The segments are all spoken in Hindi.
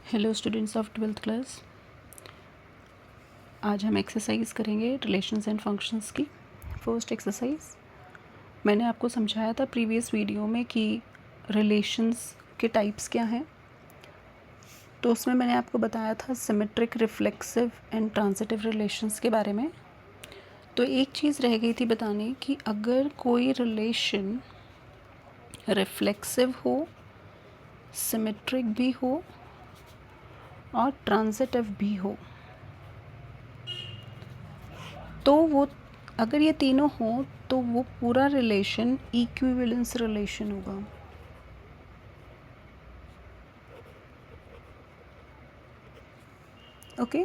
Hello students of twelfth class. आज हम एक्सरसाइज करेंगे रिलेशंस एंड फंक्शंस की। फर्स्ट एक्सरसाइज मैंने आपको समझाया था प्रीवियस वीडियो में कि रिलेशंस के टाइप्स क्या हैं। तो उसमें मैंने आपको बताया था symmetric, reflexive and transitive relations के बारे में। तो एक चीज़ रह गई थी बताने कि अगर कोई रिलेशन रिफ्लेक्सिव हो, सिमेट्रिक भी हो और ट्रांजिटिव भी हो, तो वो अगर ये तीनों हों तो वो पूरा रिलेशन इक्विवेलेंस रिलेशन होगा। ओके,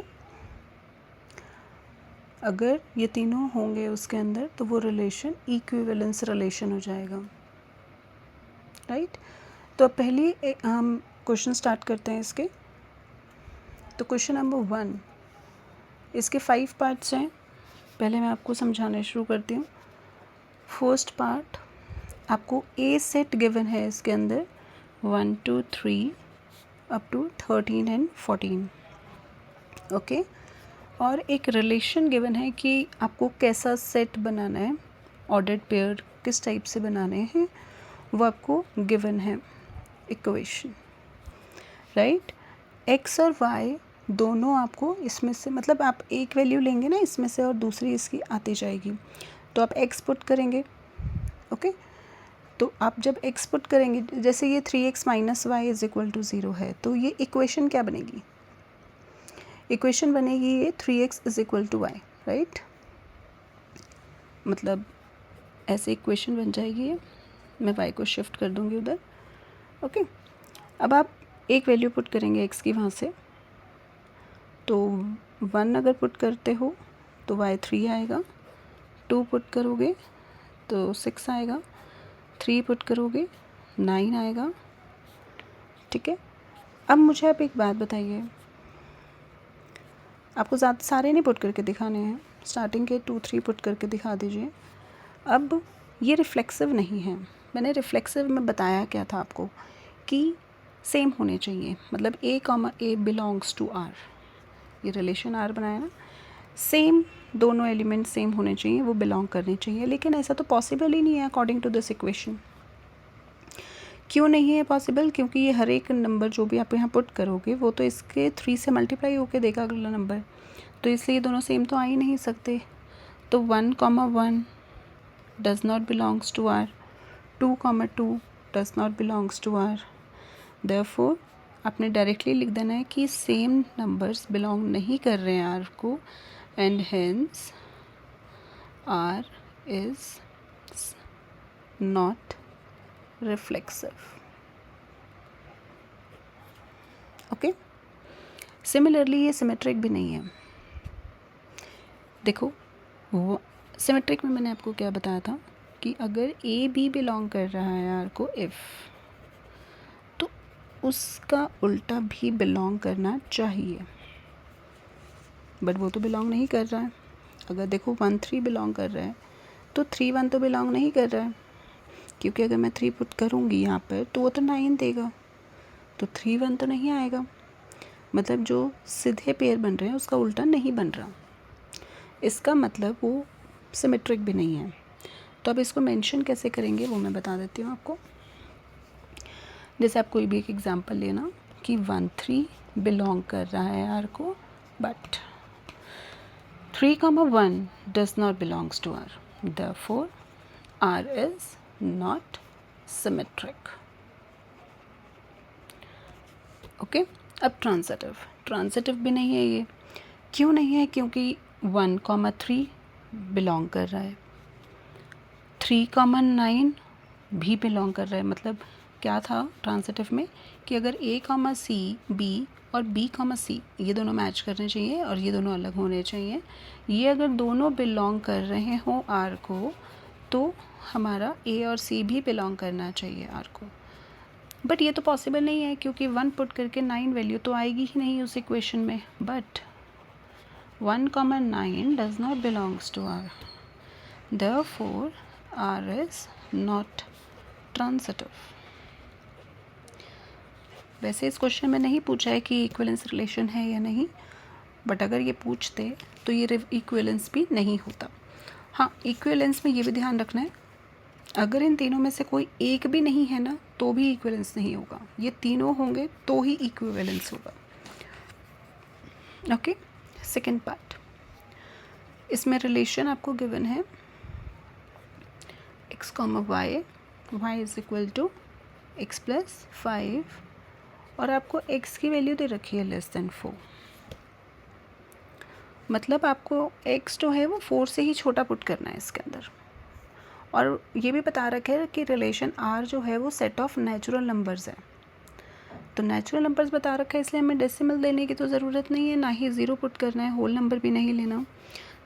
अगर ये तीनों होंगे उसके अंदर तो वो रिलेशन इक्विवेलेंस रिलेशन हो जाएगा। राइट, तो अब पहले हम क्वेश्चन स्टार्ट करते हैं इसके। तो क्वेश्चन नंबर 1, इसके 5 पार्ट्स हैं। पहले मैं आपको समझाना शुरू करती हूँ। फर्स्ट पार्ट, आपको ए सेट गिवन है इसके अंदर 1 2 3 अप टू 13 एंड 14। ओके, और एक रिलेशन गिवन है कि आपको कैसा सेट बनाना है, ऑर्डर्ड पेयर किस टाइप से बनाने हैं वो आपको गिवन है इक्वेशन। राइट, एक्स और वाई दोनों आपको इसमें से, मतलब आप एक वैल्यू लेंगे ना इसमें से और दूसरी इसकी आती जाएगी, तो आप एक्स पुट करेंगे। ओके, तो आप जब एक्स पुट करेंगे, जैसे ये 3x minus y is equal to 0 है, तो ये इक्वेशन क्या बनेगी? इक्वेशन बनेगी ये 3x is equal to y. Right, मतलब ऐसे इक्वेशन बन जाएगी ये। मैं y को शिफ्ट कर दूंगी उधर। ओके, अब आप एक वैल्यू पुट करेंगे x की वहाँ से, तो 1 अगर पुट करते हो तो y 3 आएगा, 2 पुट करोगे तो 6 आएगा, 3 पुट करोगे 9 आएगा। ठीक है, अब मुझे आप एक बात बताइए, आपको ज़्यादा सारे नहीं पुट करके दिखाने हैं, स्टार्टिंग के 2 3 पुट करके दिखा दीजिए। अब ये रिफ्लेक्सिव नहीं है। मैंने रिफ्लेक्सिव में बताया क्या था आपको कि सेम होने चाहिए, मतलब a comma a belongs to r, ये रिलेशन r बनाया ना, सेम दोनों एलिमेंट सेम होने चाहिए, वो बिलोंग करने चाहिए। लेकिन ऐसा तो पॉसिबल ही नहीं है अकॉर्डिंग टू दिस इक्वेशन। क्यों नहीं है पॉसिबल? क्योंकि ये हर एक नंबर जो भी आप यहाँ पुट करोगे वो तो इसके 3 से मल्टीप्लाई होके देगा अगला नंबर, तो इसलिए दोनों सेम तो आ ही नहीं सकते। तो 1 comma 1 does not belongs to R, 2 comma 2 does not belongs to R. Therefore आपने डायरेक्टली लिख देना है कि सेम नंबर्स बिलोंग नहीं कर रहे हैं आर को, and hence R is not reflexive. Okay, similarly ये सिमेट्रिक भी नहीं है। देखो, वो सिमेट्रिक में मैंने आपको क्या बताया था कि अगर ए बी बिलोंग कर रहा है आर को इफ़, तो उसका उल्टा भी बिलोंग करना चाहिए, बट वो तो बिलोंग नहीं कर रहा है। अगर देखो 1 3 बिलोंग कर रहा है तो 3 1 तो बिलोंग नहीं कर रहा है, क्योंकि अगर मैं 3 पुट करूँगी यहाँ पर तो वो तो 9 देगा, तो 3 1 तो नहीं आएगा। मतलब जो सीधे पेयर बन रहे हैं उसका उल्टा नहीं बन रहा, इसका मतलब वो सिमेट्रिक भी नहीं है। तो अब इसको मेंशन कैसे करेंगे वो मैं बता देती हूँ आपको। जैसे आप कोई भी एक एग्जांपल लेना कि 1 3 बिलोंग कर रहा है आर को, but 3 1 does not belongs to R, therefore R is not symmetric. Okay, अब ट्रांजिटिव भी नहीं है ये। क्यों नहीं है? क्योंकि 1 3 बिलोंग कर रहा है, 3 9 भी बिलोंग कर रहा है। मतलब क्या था ट्रांजिटिव में कि अगर a c b और b c ये दोनों मैच करने चाहिए और ये दोनों अलग होने चाहिए, ये अगर दोनों बिलोंग कर रहे हों r को, तो हमारा a और c भी बिलोंग करना चाहिए r को। बट ये तो पॉसिबल नहीं है, क्योंकि 1 पुट करके 9 वैल्यू तो आएगी ही नहीं उस इक्वेशन में। But 1 9 does not belongs to r, therefore r is not transitive। वैसे इस क्वेश्चन में नहीं पूछा है कि इक्विवेलेंस रिलेशन है या नहीं, बट अगर ये पूछते तो ये इक्विवेलेंस भी नहीं होता। हाँ, इक्विवेलेंस में ये भी ध्यान रखना है, अगर इन तीनों में से कोई एक भी नहीं है ना तो भी इक्विवेलेंस नहीं होगा, ये तीनों होंगे तो ही इक्विवेलेंस होगा। ओके, सेकेंड पार्ट, इसमें रिलेशन आपको गिवन है x, y, y is equal to x plus 5 और आपको x की वैल्यू दे रखी है लेस देन 4, मतलब आपको x जो है वो 4 से ही छोटा पुट करना है इसके अंदर। और ये भी बता रखा है कि रिलेशन r जो है वो सेट ऑफ नेचुरल नंबर्स है, तो नेचुरल नंबर्स बता रखा है इसलिए हमें डेसिमल देने की तो ज़रूरत नहीं है, ना ही ज़ीरो पुट करना है, होल नंबर भी नहीं लेना।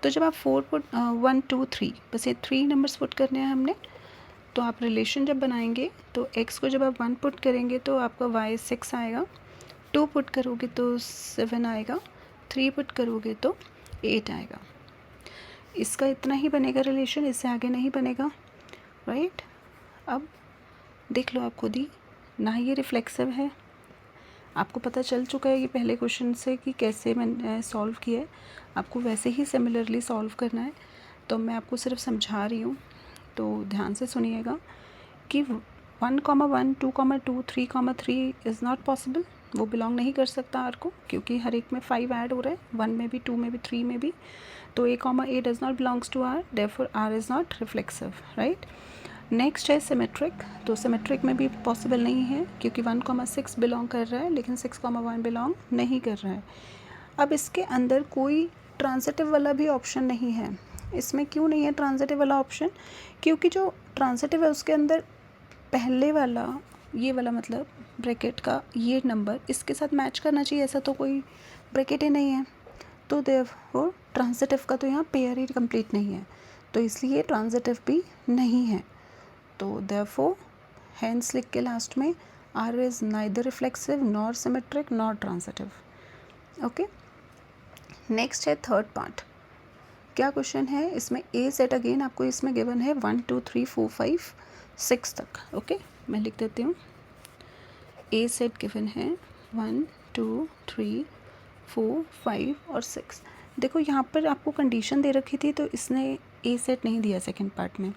तो जब आप 1 2 3 बस ये 3 नंबर्स पुट करने हैं हमने, तो आप रिलेशन जब बनाएंगे तो x को जब आप 1 पुट करेंगे तो आपका y 6 आएगा, 2 पुट करोगे तो 7 आएगा, 3 पुट करोगे तो 8 आएगा। इसका इतना ही बनेगा रिलेशन, इससे आगे नहीं बनेगा, राइट। अब देख लो आप खुद ही, ना ये रिफ्लेक्सिव है, आपको पता चल चुका है ये पहले क्वेश्चन से कि कैसे मैंने सॉल्व किया है, आपको वैसे ही सिमिलरली सॉल्व करना है। तो मैं आपको सिर्फ समझा रही हूँ, तो ध्यान से सुनिएगा कि 1, 1, 2, 2, 3, 3 इज़ नॉट पॉसिबल, वो बिलोंग नहीं कर सकता आर को, क्योंकि हर एक में 5 ऐड हो रहा है, 1 में भी, 2 में भी, 3 में भी। तो a, does not belongs to R, therefore R is not reflexive, right. Next है सिमेट्रिक, तो सिमेट्रिक में भी पॉसिबल नहीं है क्योंकि 1, 6 बिलोंग कर रहा है, लेकिन 6, 1 बिलोंग नहीं कर रहा है। अब इसके अंदर कोई ट्रांजिटिव वाला भी ऑप्शन नहीं है। इसमें क्यों नहीं है ट्रांजिटिव वाला ऑप्शन? क्योंकि जो ट्रांजिटिव है उसके अंदर पहले वाला, ये वाला मतलब ब्रैकेट का ये नंबर इसके साथ मैच करना चाहिए, ऐसा तो कोई ब्रैकेट ही नहीं है, तो देयरफॉर ट्रांजिटिव का तो यहाँ पेयर ही कंप्लीट नहीं है, तो इसलिए ट्रांजिटिव भी नहीं है। तो देयरफॉर हेंस लिख के लास्ट में R is neither reflexive nor symmetric nor transitive. Okay, next है थर्ड पार्ट। क्या क्वेश्चन है इसमें? ए सेट अगेन आपको इसमें गिवन है 1 2 3 4 5 6 तक। ओके, मैं लिख देती हूँ। ए सेट गिवन है 1 2 3 4 5 और 6। देखो यहाँ पर आपको कंडीशन दे रखी थी, तो इसने ए सेट नहीं दिया सेकंड पार्ट में।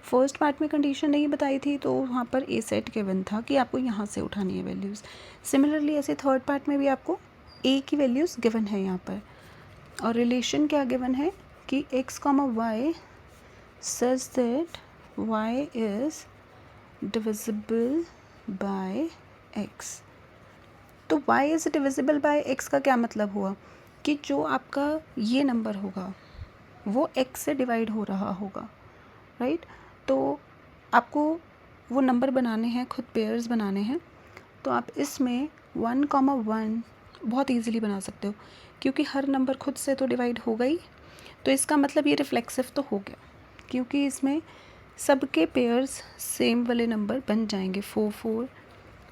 फर्स्ट पार्ट में कंडीशन नहीं बताई थी, तो वहाँ पर ए सेट गिवन था कि आपको यहाँ से उठानी है वैल्यूज़। सिमिलरली ऐसे थर्ड पार्ट में भी आपको ए की वैल्यूज़ गिवन है यहाँ पर, और रिलेशन क्या गिवन है कि x, y such that y is divisible by x। तो y is divisible by x का क्या मतलब हुआ कि जो आपका ये नंबर होगा वो x से डिवाइड हो रहा होगा, राइट। तो आपको वो नंबर बनाने हैं, खुद पेयर्स बनाने हैं, तो आप इसमें 1, 1 बहुत इजीली बना सकते हो, क्योंकि हर नंबर खुद से तो डिवाइड होगा ही। तो इसका मतलब ये रिफ्लेक्सिव तो हो गया, क्योंकि इसमें सबके पेयर्स सेम वाले नंबर बन जाएंगे। 4 4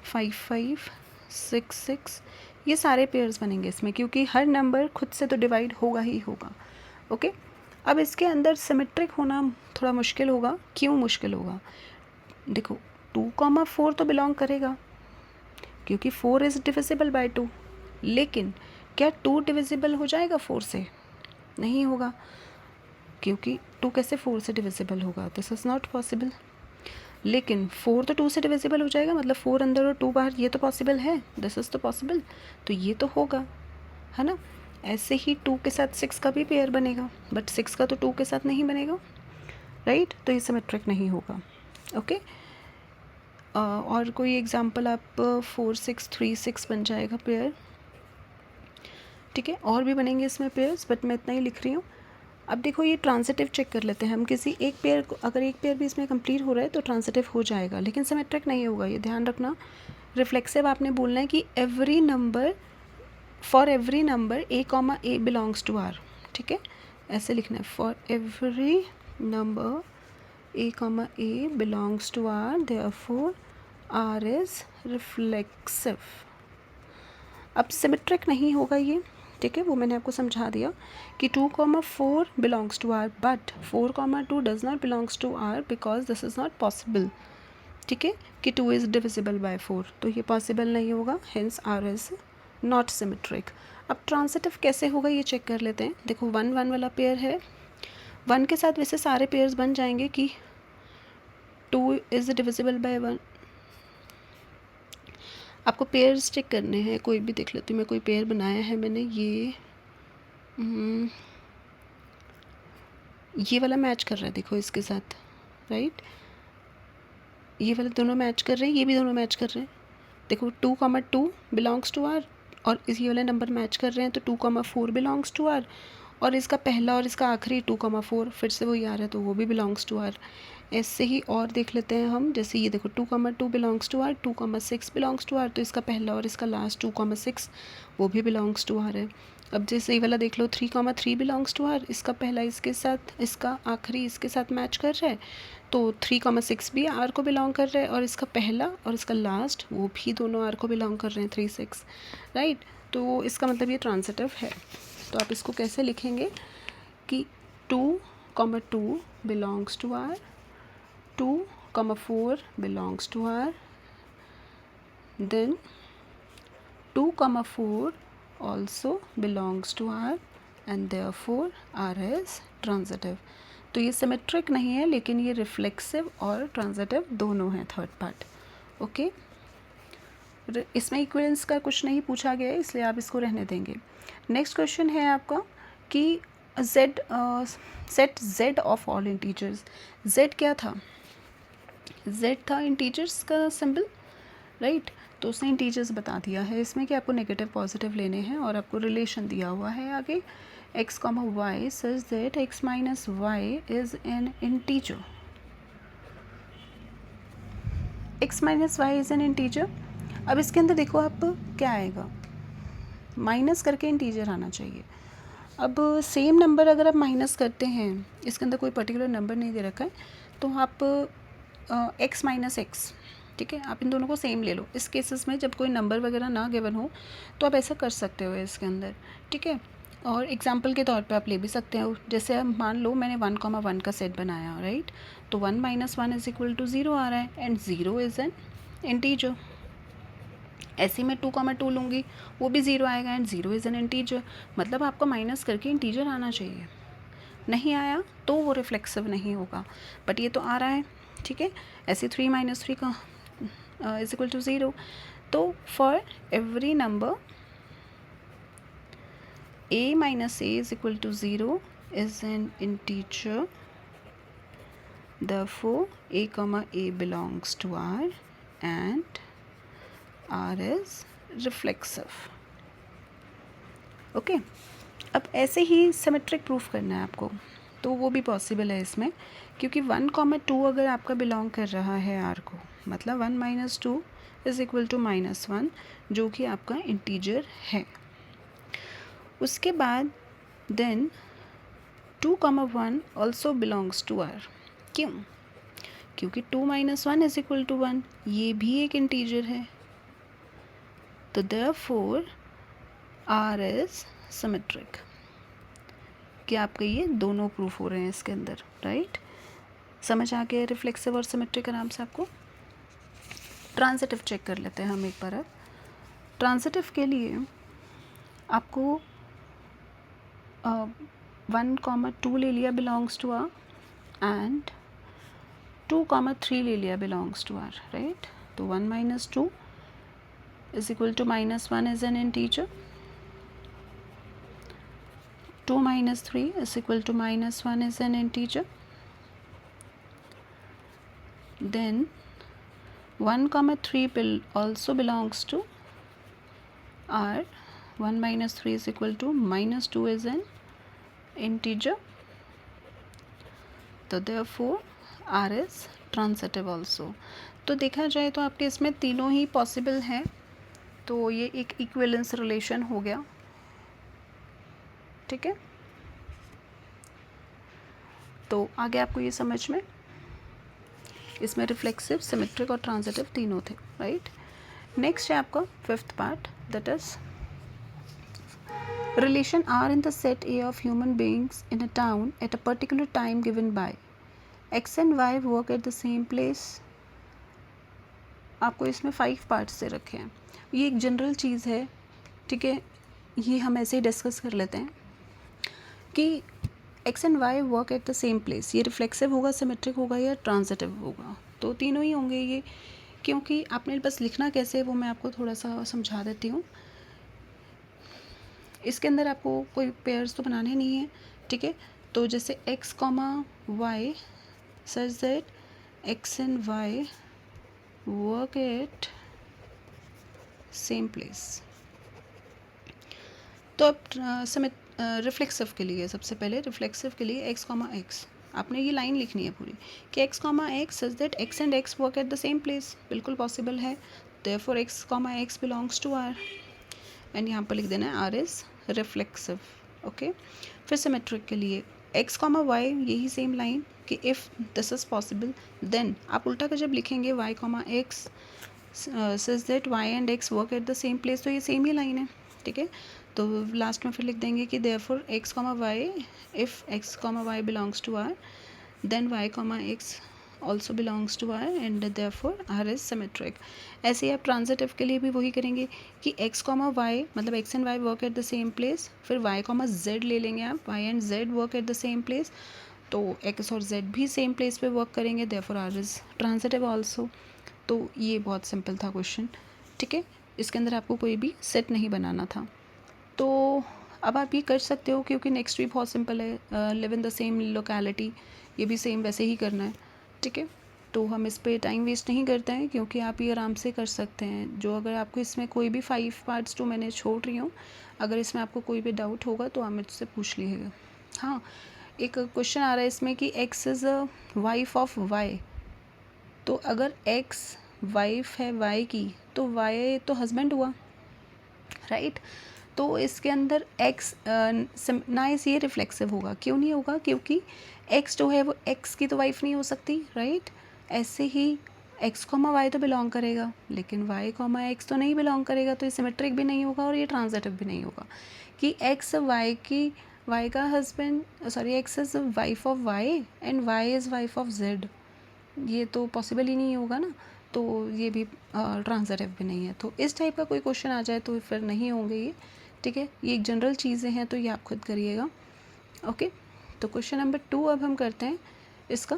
5 5 6 6 ये सारे पेयर्स बनेंगे इसमें, क्योंकि हर नंबर खुद से तो डिवाइड होगा ही होगा। ओके, अब इसके अंदर सिमेट्रिक होना थोड़ा मुश्किल होगा। क्यों मुश्किल होगा? देखो 2, 4 तो बिलोंग करेगा, क्योंकि 4 इज़ डिविजिबल बाय 2, लेकिन क्या 2 डिविजिबल हो जाएगा 4 से? नहीं होगा, क्योंकि 2 कैसे 4 से डिविजिबल होगा? This is not possible. लेकिन 4 तो 2 से डिविजिबल हो जाएगा, मतलब 4 अंदर और 2 बाहर, ये तो पॉसिबल है, दिस इज़ तो पॉसिबल, तो ये तो होगा, है ना। ऐसे ही 2 के साथ 6 का भी पेयर बनेगा, बट 6 का तो 2 के साथ नहीं बनेगा, राइट। तो ये सिमेट्रिक नहीं होगा। ओके, और कोई एग्जांपल आप 4 6 3 6 बन जाएगा पेयर, ठीक है। और भी बनेंगे इसमें पेयर्स, बट मैं इतना ही लिख रही हूँ। अब देखो ये ट्रांजिटिव चेक कर लेते हैं हम, किसी एक पेयर को, अगर एक पेयर भी इसमें कंप्लीट हो रहा है तो ट्रांजिटिव हो जाएगा, लेकिन सिमेट्रिक नहीं होगा, ये ध्यान रखना। रिफ्लेक्सिव आपने बोलना है कि every number, for every number a, belongs to r, ठीक है, ऐसे लिखना है। For every number a, belongs to r, therefore r is reflexive. अब सिमेट्रिक नहीं होगा ये, ठीक है, वो मैंने आपको समझा दिया कि 2, 4 belongs to r, but 4, 2 does not belongs to r because this is not possible. ठीक है, कि 2 इज़ डिविजिबल बाय 4, तो ये पॉसिबल नहीं होगा, hence R is not symmetric. अब ट्रांसिटिव कैसे होगा ये चेक कर लेते हैं। देखो 1 1 वाला पेयर है, 1 के साथ वैसे सारे पेयर्स बन जाएंगे कि 2 इज़ डिविजिबल बाय 1। आपको पेयर्स चेक करने हैं, कोई भी देख लेती हूँ मैं, कोई पेयर बनाया है मैंने, ये वाला मैच कर रहा है देखो इसके साथ, राइट, ये वाले दोनों मैच कर रहे हैं, ये भी दोनों मैच कर रहे हैं। देखो 2, 2 बिलोंग्स टू आर, और इस ये वाले नंबर मैच कर रहे हैं, तो 2, 4 बिलोंग्स टू आर, और इसका पहला और इसका आखिरी 2, 4 फिर से वही आ रहा है, तो वो भी बिलोंग्स टू आर। ऐसे ही और देख लेते हैं हम, जैसे ये देखो 2, 2 belongs to R, 2, 6 belongs to R, तो इसका पहला और इसका लास्ट 2, 6 वो भी बिलोंग्स टू आर है। अब जैसे ये वाला देख लो 3, 3 बिलोंग्स टू आर, इसका पहला इसके साथ, इसका आखिरी इसके साथ मैच कर रहा है, तो 3, 6 भी आर को बिलोंग कर रहे हैं, और इसका पहला और इसका लास्ट वो भी दोनों आर को बिलोंग कर रहे हैं, 3, 6, राइट। तो इसका मतलब ये ट्रांसिटिव है। तो आप इसको कैसे लिखेंगे कि 2, 2 belongs to R, 2, 4 belongs to R, then 2, 4 also belongs to R and therefore R is transitive। तो ये सिमेट्रिक नहीं है, लेकिन ये रिफ्लेक्सिव और ट्रांजिटिव दोनों हैं, थर्ड पार्ट। ओके, इसमें इक्विवेलेंस का कुछ नहीं पूछा गया है, इसलिए आप इसको रहने देंगे। नेक्स्ट क्वेश्चन है आपका कि z set z of all integers. z क्या था? z था इंटीजर्स का सिंबल, राइट। तो उसने इंटीजर्स बता दिया है इसमें कि आपको नेगेटिव पॉजिटिव लेने हैं, और आपको रिलेशन दिया हुआ है आगे x, y such that x minus y is an integer. x minus y is an integer. अब इसके अंदर देखो आप क्या आएगा, माइनस करके इंटीजर आना चाहिए। अब सेम नंबर अगर आप माइनस करते हैं, इसके अंदर कोई पर्टिकुलर नंबर नहीं दे रखा है, तो आप x माइनस एक्स, ठीक है, आप इन दोनों को सेम ले लो। इस केसेस में जब कोई नंबर वगैरह ना गिवन हो तो आप ऐसा कर सकते हो इसके अंदर, ठीक है। और एग्जांपल के तौर पे आप ले भी सकते हो, जैसे अब मान लो मैंने 1, 1 का सेट बनाया, राइट, तो 1 - 1 इज इक्वल टू 0 आ रहा है, एंड 0 इज़ एन इंटीजर। ऐसे में 2, 2 लूँगी, वो भी 0 आएगा, एंड 0 इज़ एन इंटीजर। मतलब आपको माइनस करके इंटीजर आना चाहिए, नहीं आया तो वो रिफ्लेक्सिव नहीं होगा, बट ये तो आ रहा है, ठीक है। ऐसे 3 - 3 का इज इक्वल टू 0। तो for every number a minus a is equal to 0 is an integer, therefore a comma a belongs to R and R is reflexive। Okay, अब ऐसे ही सिमेट्रिक प्रूफ करना है आपको, तो वो भी पॉसिबल है इसमें, क्योंकि 1, 2 अगर आपका बिलोंग कर रहा है R को, मतलब 1 - 2 इज़ इक्वल टू -1, जो कि आपका इंटीजर है। उसके बाद then 2, 1 also belongs to R। क्यों? क्योंकि 2 - 1 इज़ इक्वल टू 1, ये भी एक इंटीजर है, तो देयरफॉर R इज़ सिमेट्रिक। कि आपके ये दोनों प्रूफ हो रहे हैं इसके अंदर, राइट। समझ आ गया रिफ्लेक्सिव और सिमेट्रिक आराम से आपको। ट्रांजिटिव चेक कर लेते हैं हम एक बार। अब ट्रांजिटिव के लिए आपको 1, 2 ले लिया बिलोंग्स टू आर, एंड 2, 3 ले लिया बिलोंग्स टू आर, राइट। तो 1 - 2 is equal to -1 is an integer, 2 - 3 is equal to -1 is an integer, then 1, 3 also belongs to R, 1 - 3 is equal to -2 is an integer, तो therefore R is transitive also। तो देखा जाए तो आपके इसमें तीनों ही पॉसिबल हैं, तो ये एक इक्विवेलेंस रिलेशन हो गया, ठीक है। तो आगे आपको ये समझ में, इसमें रिफ्लेक्सिव, सिमेट्रिक और ट्रांजिटिव तीनों थे, राइट। नेक्स्ट है आपका 5th part, that is relation R in the set A of human beings in a town at a particular time given by x and y work at the same place आपको इसमें 5 पार्ट्स दे रखे हैं। ये एक जनरल चीज़ है, ठीक है, ये हम ऐसे ही डिस्कस कर लेते हैं कि x and y work at the same place. ये रिफ्लेक्सिव होगा, सिमेट्रिक होगा या ट्रांजिटिव होगा, तो तीनों ही होंगे ये। क्योंकि आपने बस लिखना कैसे है वो मैं आपको थोड़ा सा समझा देती हूँ। इसके अंदर आपको कोई पेयर्स तो बनाने नहीं है, ठीक है। तो जैसे x comma y such that x and y work at same place. तो अब रिफ्लेक्सिव के लिए सबसे पहले रिफ्लेक्सिव के लिए एक्स कॉमा एक्स आपने ये लाइन लिखनी है पूरी कि x comma x such that x and x work at the same place. बिल्कुल पॉसिबल है, therefore x comma x belongs to R and यहाँ पर लिख देना है आर इज़ रिफ्लेक्सिव। ओके, फिर सिमेट्रिक के लिए एक्स कॉमा वाई, यही सेम लाइन कि if this is possible then आप उल्टा का जब लिखेंगे y comma x such that y and x work at the same place, तो ये सेम ही लाइन है, ठीक है। तो लास्ट में फिर लिख देंगे कि therefore x comma y, if x comma y belongs to R then y comma x also belongs to R and therefore R is symmetric. ऐसे ही आप ट्रांजिटिव के लिए भी वही करेंगे कि एक्स कॉमा वाई मतलब x and y work at the same place, फिर वाई कॉमा जेड ले लेंगे आप, y and z work at the same place, तो एक्स और जेड भी सेम प्लेस पे वर्क करेंगे, therefore R is transitive also. तो ये बहुत सिंपल था क्वेश्चन, ठीक है। इसके अंदर आपको कोई भी सेट नहीं बनाना था। तो अब आप ये कर सकते हो क्योंकि नेक्स्ट भी बहुत सिंपल है, live in the same locality, ये भी सेम वैसे ही करना है, ठीक है। तो हम इस पर टाइम वेस्ट नहीं करते हैं क्योंकि आप ये आराम से कर सकते हैं। जो अगर आपको इसमें कोई भी 5 पार्ट्स जो मैंने छोड़ रही हूँ, अगर इसमें आपको कोई भी डाउट होगा तो आप मुझसे पूछ लीजिएगा। हाँ, एक क्वेश्चन आ रहा है इसमें कि x is a wife of y. तो अगर एक्स वाइफ है वाई की तो वाई तो हस्बैंड हुआ, राइट। तो इसके अंदर एक्स ना इस ये रिफ्लेक्सिव होगा, क्यों नहीं होगा, क्योंकि एक्स जो है वो एक्स की तो वाइफ नहीं हो सकती, राइट। ऐसे ही एक्स कॉमा वाई तो बिलोंग करेगा लेकिन वाई कॉमा एक्स तो नहीं बिलोंग करेगा, तो ये सिमेट्रिक भी नहीं होगा और ये ट्रांजिटिव भी नहीं होगा कि एक्स वाई का husband sorry x is wife of y and y is wife of z, ये तो पॉसिबल ही नहीं होगा ना, तो ये भी ट्रांजिटिव भी नहीं है। तो इस टाइप का कोई क्वेश्चन आ जाए तो फिर नहीं होंगे ये, ठीक है। ये एक जनरल चीज़ें हैं तो ये आप खुद करिएगा, ओके। तो क्वेश्चन नंबर 2 अब हम करते हैं इसका,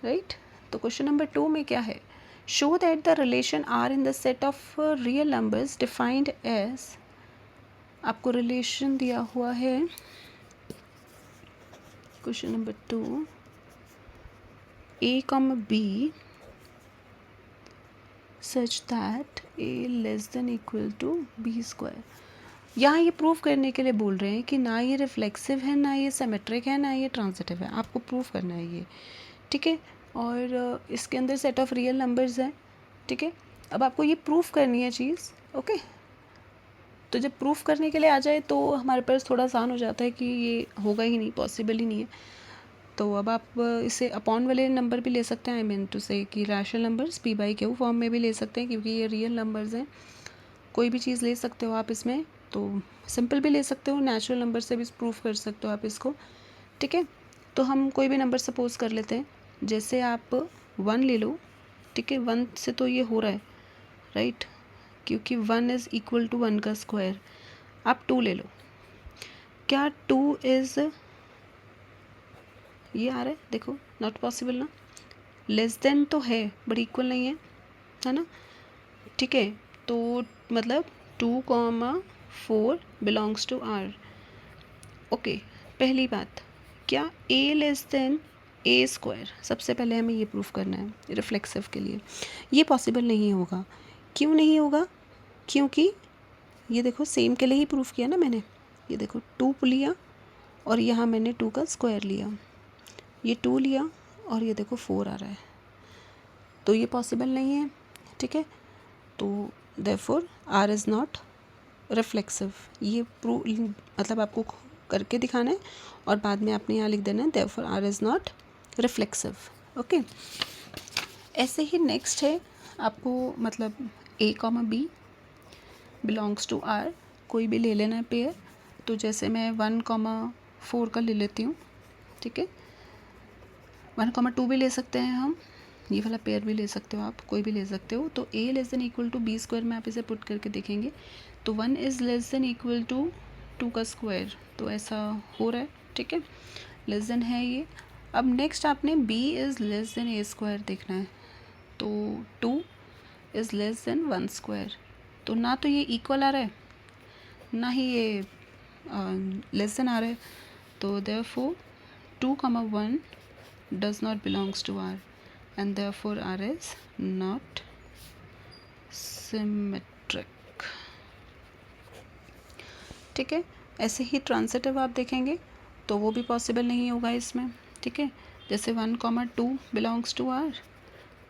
राइट। तो क्वेश्चन नंबर 2 में क्या है, show that the relation R in the set of real numbers defined as, आपको रिलेशन दिया हुआ है question number 2 a comma b such that a less than equal to b square। यहाँ ये प्रूफ करने के लिए बोल रहे हैं कि ना ये रिफ्लेक्सिव है, ना ये सिमेट्रिक है, ना ये ट्रांजिटिव है, आपको प्रूफ करना है ये, ठीक है। और इसके अंदर सेट ऑफ रियल नंबर्स है, ठीक है। अब आपको ये प्रूफ करनी है चीज़, ओके। तो जब प्रूफ करने के लिए आ जाए तो हमारे पास थोड़ा आसान हो जाता है कि ये होगा ही नहीं, पॉसिबल ही नहीं है। तो अब आप इसे अपॉन वाले नंबर भी ले सकते हैं, आई मीन टू से कि rational numbers P by Q form में भी ले सकते हैं क्योंकि ये रियल नंबर्स हैं। कोई भी चीज़ ले सकते हो आप इसमें, तो सिंपल भी ले सकते हो, नेचुरल नंबर से भी प्रूफ कर सकते हो आप इसको, ठीक है। तो हम कोई भी नंबर सपोज कर लेते हैं, जैसे आप 1 ले लो, ठीक है। 1 से तो ये हो रहा है, राइट, क्योंकि 1 इज़ इक्वल टू 1 का स्क्वायर। आप 2 ले लो, क्या 2 इज़ ये आ रहा है, देखो नॉट पॉसिबल ना, लेस देन तो है बट इक्वल नहीं है ना, ठीक है। तो मतलब 2,4 बिलोंग्स टू आर, ओके। पहली बात, क्या a less then a square, सबसे पहले हमें ये प्रूफ करना है रिफ्लेक्सिव के लिए। ये पॉसिबल नहीं होगा, क्यों नहीं होगा, क्योंकि ये देखो सेम के लिए ही प्रूफ किया ना मैंने, ये देखो 2 लिया और यहाँ मैंने 2 का स्क्वायर लिया, ये 2 लिया और ये देखो 4 आ रहा है, तो ये पॉसिबल नहीं है, ठीक है। तो therefore R is not reflexive, ये मतलब आपको करके दिखाना है और बाद में आपने यहाँ लिख देना है therefore R is not reflexive, okay. ऐसे ही नेक्स्ट है आपको मतलब a comma b belongs to R, कोई भी ले लेना है पेयर। तो जैसे मैं 1,4 का ले लेती हूँ, ठीक है। 1,2 भी ले सकते हैं हम, ये वाला पेयर भी ले सकते हो आप, कोई भी ले सकते हो। तो a less than equal to b square में आप इसे पुट करके देखेंगे तो 1 is less than equal to 2 का स्क्वायर, तो ऐसा हो रहा है, ठीक है, लेस देन है ये। अब नेक्स्ट आपने b is less then a square देखना है, तो 2 इज़ लेस देन 1 स्क्वायर, तो ना तो ये इक्वल आ रहा है ना ही ये लेस देन आ रहा है, तो therefore 2, 1 does not belongs to R and therefore R is not symmetric, ठीक है। ऐसे ही ट्रांसिटिव आप देखेंगे तो वो भी पॉसिबल नहीं होगा इसमें, ठीक है। जैसे 1, 2 belongs to R,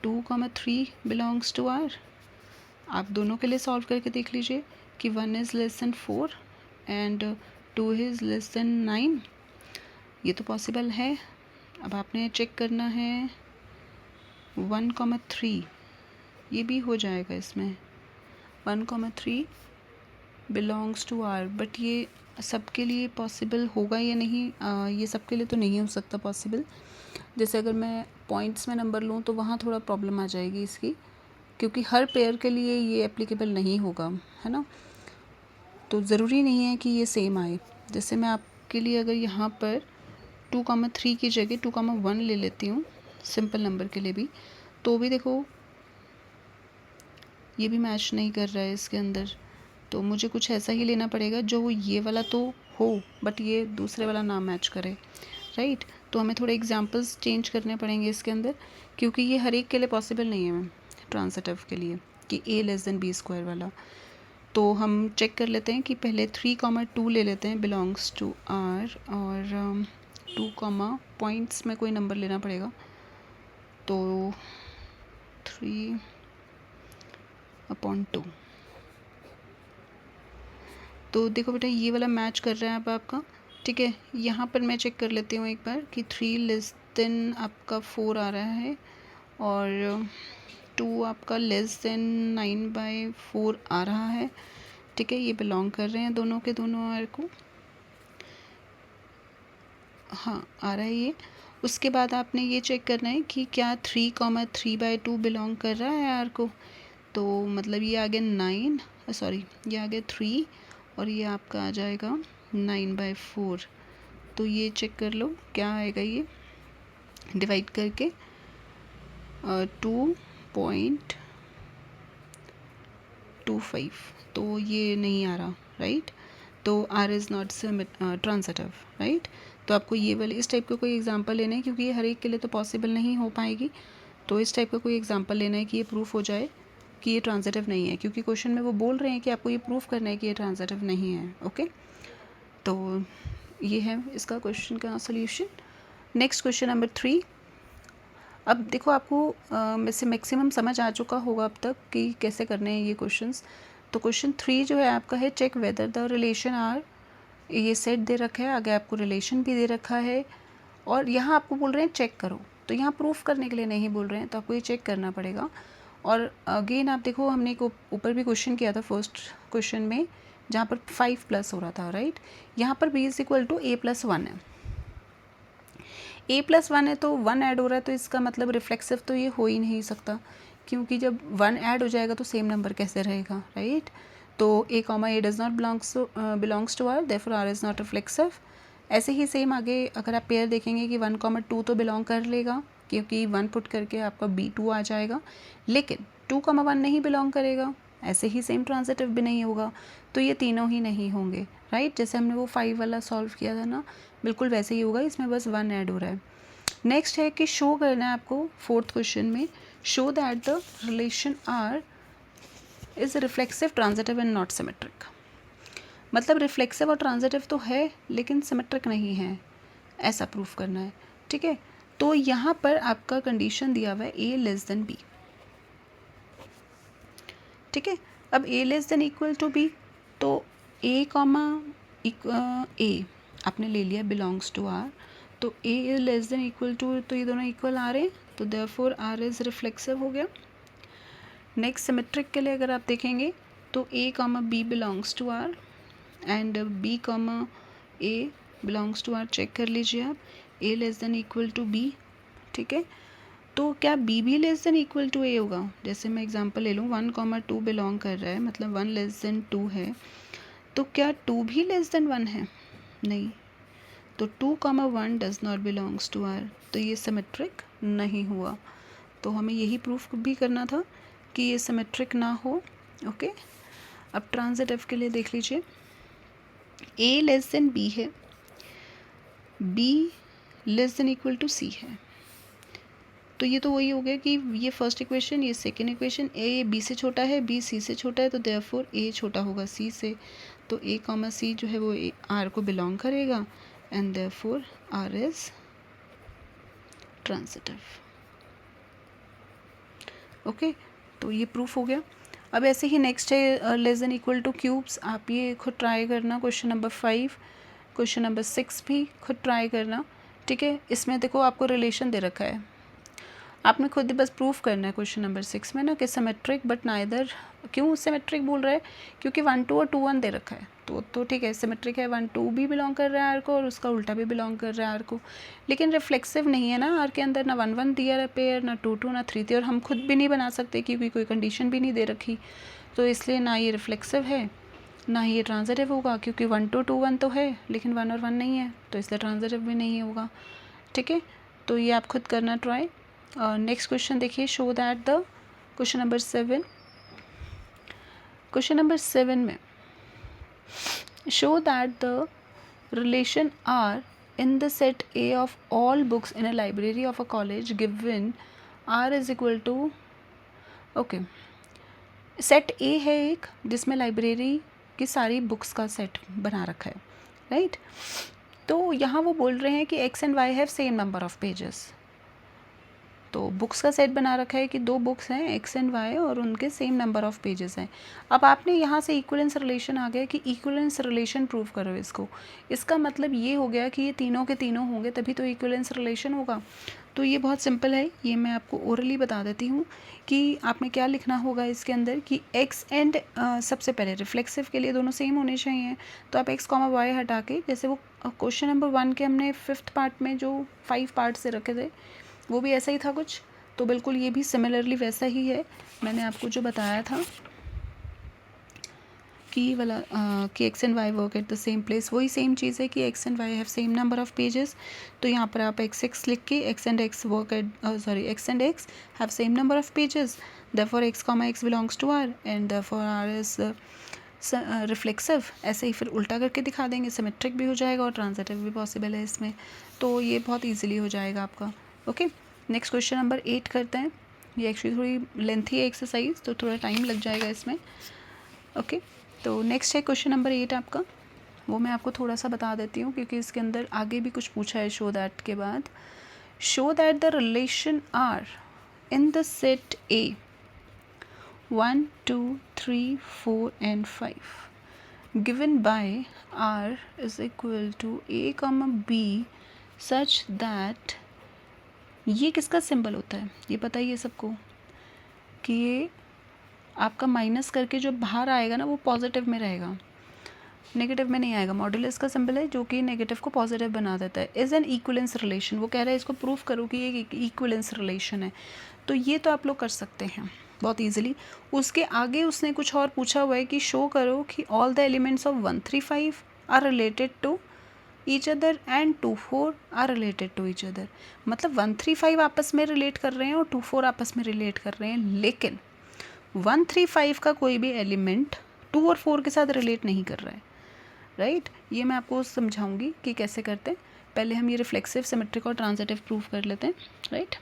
2, 3 belongs to R। आप दोनों के लिए सॉल्व करके देख लीजिए कि 1 is less then 4 and 2 is less then 9, ये तो पॉसिबल है। अब आपने चेक करना है 1, 3, ये भी हो जाएगा इसमें, 1, 3 बिलोंग्स टू आर, बट ये सबके लिए पॉसिबल होगा या नहीं, ये सबके लिए तो नहीं हो सकता पॉसिबल। जैसे अगर मैं पॉइंट्स में नंबर लूँ तो वहाँ थोड़ा प्रॉब्लम आ जाएगी इसकी, क्योंकि हर पेयर के लिए ये एप्लीकेबल नहीं होगा, है ना। तो ज़रूरी नहीं है कि ये सेम आए। जैसे मैं आपके लिए अगर यहाँ पर 2, 3 की जगह 2, 1 ले लेती हूँ सिंपल नंबर के लिए भी, तो भी देखो ये भी मैच नहीं कर रहा है इसके अंदर, तो मुझे कुछ ऐसा ही लेना पड़ेगा जो ये वाला तो हो बट ये दूसरे वाला ना मैच करे, राइट। तो हमें थोड़े एग्जांपल्स चेंज करने पड़ेंगे इसके अंदर, क्योंकि ये हर एक के लिए पॉसिबल नहीं है मैम ट्रांसिटिव के लिए कि a less than b square वाला। तो हम चेक कर लेते हैं कि पहले 3, 2 ले लेते हैं बिलोंग्स टू r, और 2, पॉइंट्स में कोई नंबर लेना पड़ेगा, तो 3/2। तो देखो बेटा ये वाला मैच कर रहा है अब आपका, ठीक है। यहाँ पर मैं चेक कर लेती हूँ एक बार कि 3 लेस देन आपका 4 आ रहा है और 2 आपका लेस देन 9/4 आ रहा है, ठीक है। ये बिलोंग कर रहे हैं दोनों के दोनों आर को, हाँ आ रहा है ये। उसके बाद आपने ये चेक करना है कि क्या 3, 3/2 बिलोंग कर रहा है आर को, तो मतलब ये आ गया 9, सॉरी ये आ गया 3 और ये आपका आ जाएगा 9/4। तो ये चेक कर लो क्या आएगा, ये डिवाइड करके 2.25, तो ये नहीं आ रहा, राइट। तो R is not transitive, right. तो आपको ये वाले इस टाइप का कोई एग्जांपल लेना है, क्योंकि ये हर एक के लिए तो पॉसिबल नहीं हो पाएगी। तो इस टाइप का कोई एग्जांपल लेना है कि ये प्रूफ हो जाए कि ये ट्रांसिटिव नहीं है, क्योंकि क्वेश्चन में वो बोल रहे हैं कि आपको ये प्रूफ करना है कि ये ट्रांसिटिव नहीं है, ओके। तो ये है इसका क्वेश्चन का सॉल्यूशन। Next question number 3। अब देखो आपको वैसे मैक्सिमम समझ आ चुका होगा अब तक कि कैसे करने हैं ये क्वेश्चंस। तो क्वेश्चन 3 जो है आपका है check whether the relation R, ये सेट दे रखा है, आगे आपको रिलेशन भी दे रखा है और यहाँ आपको बोल रहे हैं चेक करो। तो यहाँ प्रूफ करने के लिए नहीं बोल रहे हैं, तो आपको ये चेक करना पड़ेगा। और अगेन आप देखो हमने एक ऊपर भी क्वेश्चन किया था फर्स्ट क्वेश्चन में, जहाँ पर 5+ हो रहा था, राइट। यहाँ पर b is equal to a+1 है, a+1 है तो 1 ऐड हो रहा है, तो इसका मतलब रिफ्लेक्सिव तो ये हो ही नहीं सकता, क्योंकि जब 1 ऐड हो जाएगा तो सेम नंबर कैसे रहेगा, राइट। तो a, a does not belongs to r, therefore r is not reflexive. ऐसे ही सेम आगे अगर आप पेयर देखेंगे कि 1, 2 तो बिलोंग कर लेगा, क्योंकि 1 पुट करके आपका b2 आ जाएगा, लेकिन 2, 1 नहीं बिलोंग करेगा, ऐसे ही सेम ट्रांसिटिव भी नहीं होगा, तो ये तीनों ही नहीं होंगे, राइट। जैसे हमने वो 5 वाला सॉल्व किया था ना, बिल्कुल वैसे ही होगा, इसमें बस 1 ऐड हो रहा है। नेक्स्ट है कि शो करना है आपको फोर्थ क्वेश्चन में, show that the relation R is reflexive, transitive and not symmetric. मतलब रिफ्लेक्सिव और ट्रांसिटिव तो है लेकिन सिमेट्रिक नहीं है, ऐसा प्रूफ करना है, ठीक है। तो यहाँ पर आपका कंडीशन दिया हुआ है a लेस देन b, ठीक है। अब a less than equal to b, तो a, a आपने ले लिया बिलोंग्स टू r, तो a is less than equal to, तो ये दोनों इक्वल आ रहे हैं, तो देयरफॉर r इज़ रिफ्लेक्सिव हो गया। नेक्स्ट सिमेट्रिक के लिए अगर आप देखेंगे तो a, b belongs to r and b, a belongs to r, check कर लीजिए आप, a less than equal to b, ठीक है। तो क्या बी भी less than equal to a होगा? जैसे मैं एग्जांपल ले लूँ 1, 2 बिलोंग कर रहा है, मतलब 1 लेस देन 2 है, तो क्या 2 भी लेस देन 1 है? नहीं। तो 2, 1 does not belongs to R, तो ये सिमेट्रिक नहीं हुआ। तो हमें यही प्रूफ भी करना था कि ये सिमेट्रिक ना हो। ओके, अब ट्रांजिटिव के लिए देख लीजिए, ए लेस देन बी है, B less than equal to C है, तो ये तो वही हो गया कि ये फर्स्ट इक्वेशन, ये सेकेंड इक्वेशन, ए बी से छोटा है, बी सी से छोटा है, तो देयरफॉर ए छोटा होगा सी से, तो ए कॉमा सी जो है वो आर को बिलोंग करेगा, and therefore R is transitive. Okay, तो ये प्रूफ हो गया। अब ऐसे ही नेक्स्ट है less than equal to cubes, आप ये खुद ट्राई करना, क्वेश्चन नंबर 5, क्वेश्चन नंबर 6 भी खुद ट्राई करना, ठीक है। इसमें देखो आपको रिलेशन दे रखा है, आपने खुद ही बस प्रूफ करना है क्वेश्चन नंबर 6 में ना कि सिमेट्रिक बट नाइदर। क्यों सिमेट्रिक बोल रहा है? क्योंकि 1 2 और 2 1 दे रखा है, तो ठीक है सिमेट्रिक है, 1 2 भी बिलोंग कर रहा है आर को और उसका उल्टा भी बिलोंग कर रहा है आर को, लेकिन रिफ्लेक्सिव नहीं है ना आर के अंदर, ना 1 1 दिया है पेयर, ना 2 2, ना 3 3, और हम खुद भी नहीं बना सकते क्योंकि कोई कंडीशन भी नहीं दे रखी, तो इसलिए ना ये रिफ्लेक्सिव है ना ही ये ट्रांजिटिव होगा, क्योंकि 1 2 2 1 तो है लेकिन 1 और 1 नहीं है, तो इसलिए ट्रांजिटिव भी नहीं होगा, ठीक है। तो ये आप खुद करना ट्राई। नेक्स्ट क्वेश्चन देखिए, show that the question number 7, question number 7 में show that the relation R in the set A of all books in a library of a college given R is equal to, okay, set A है एक जिसमें लाइब्रेरी की सारी बुक्स का सेट बना रखा है, राइट। तो यहाँ वो बोल रहे हैं कि X and Y have same number of pages, तो बुक्स का सेट बना रखा है कि 2 बुक्स हैं एक्स एंड वाई और उनके सेम नंबर ऑफ़ पेजेस हैं। अब आपने यहाँ से इक्विवेलेंस रिलेशन आ गया कि इक्विवेलेंस रिलेशन प्रूव करो इसको, इसका मतलब ये हो गया कि ये तीनों के तीनों होंगे तभी तो इक्विवेलेंस रिलेशन होगा। तो ये बहुत सिंपल है, ये मैं आपको ओरली बता देती हूँ कि आपने क्या लिखना होगा इसके अंदर कि एक्स एंड सबसे पहले रिफ्लेक्सिव के लिए दोनों सेम होने चाहिए, तो आप एक्स कॉमा वाई हटा के, जैसे वो क्वेश्चन नंबर 1 के हमने 5th पार्ट में जो 5 पार्ट से रखे थे वो भी ऐसा ही था कुछ, तो बिल्कुल ये भी सिमिलरली वैसा ही है। मैंने आपको जो बताया था कि वाला कि x and y work at the same place, वही सेम चीज़ है कि x and y have same number of pages, तो यहाँ पर आप x लिख के x and x work at x and x have same number of pages, therefore x comma x belongs to R and therefore R is reflexive. ऐसे ही फिर उल्टा करके दिखा देंगे, सिमेट्रिक भी हो जाएगा और ट्रांजिटिव भी पॉसिबल है इसमें, तो ये बहुत ईजिली हो जाएगा आपका। ओके, नेक्स्ट क्वेश्चन नंबर 8 करते हैं। ये एक्चुअली थोड़ी लेंथी है एक्सरसाइज, तो थोड़ा टाइम लग जाएगा इसमें। ओके, तो नेक्स्ट है क्वेश्चन नंबर 8 आपका, वो मैं आपको थोड़ा सा बता देती हूँ क्योंकि इसके अंदर आगे भी कुछ पूछा है शो दैट के बाद। Show that the relation R in the set A 1 2 3 4 and 5 given by R is equal to A, B such that, ये किसका सिंबल होता है ये बताइए सबको, कि ये आपका माइनस करके जो बाहर आएगा ना वो पॉजिटिव में रहेगा, नेगेटिव में नहीं आएगा। मॉड्यूलस का सिंबल है जो कि नेगेटिव को पॉजिटिव बना देता है। इज़ एन इक्विवेलेंस रिलेशन, वो कह रहा है इसको प्रूफ करो कि ये इक्विवेलेंस रिलेशन है, तो ये तो आप लोग कर सकते हैं बहुत ईजिली। उसके आगे उसने कुछ और पूछा हुआ है कि शो करो कि all the elements of 1 3 5 are related to each other and 2 4 are related to each other, मतलब 1 3 5 आपस में रिलेट कर रहे हैं और 2 4 आपस में रिलेट कर रहे हैं, लेकिन 1 3 5 का कोई भी एलिमेंट 2 और 4 के साथ रिलेट नहीं कर रहा है, राइट। ये मैं आपको समझाऊंगी कि कैसे करते हैं। पहले हम ये रिफ्लेक्सिव, सिमेट्रिक और ट्रांजिटिव प्रूफ कर लेते हैं, राइट।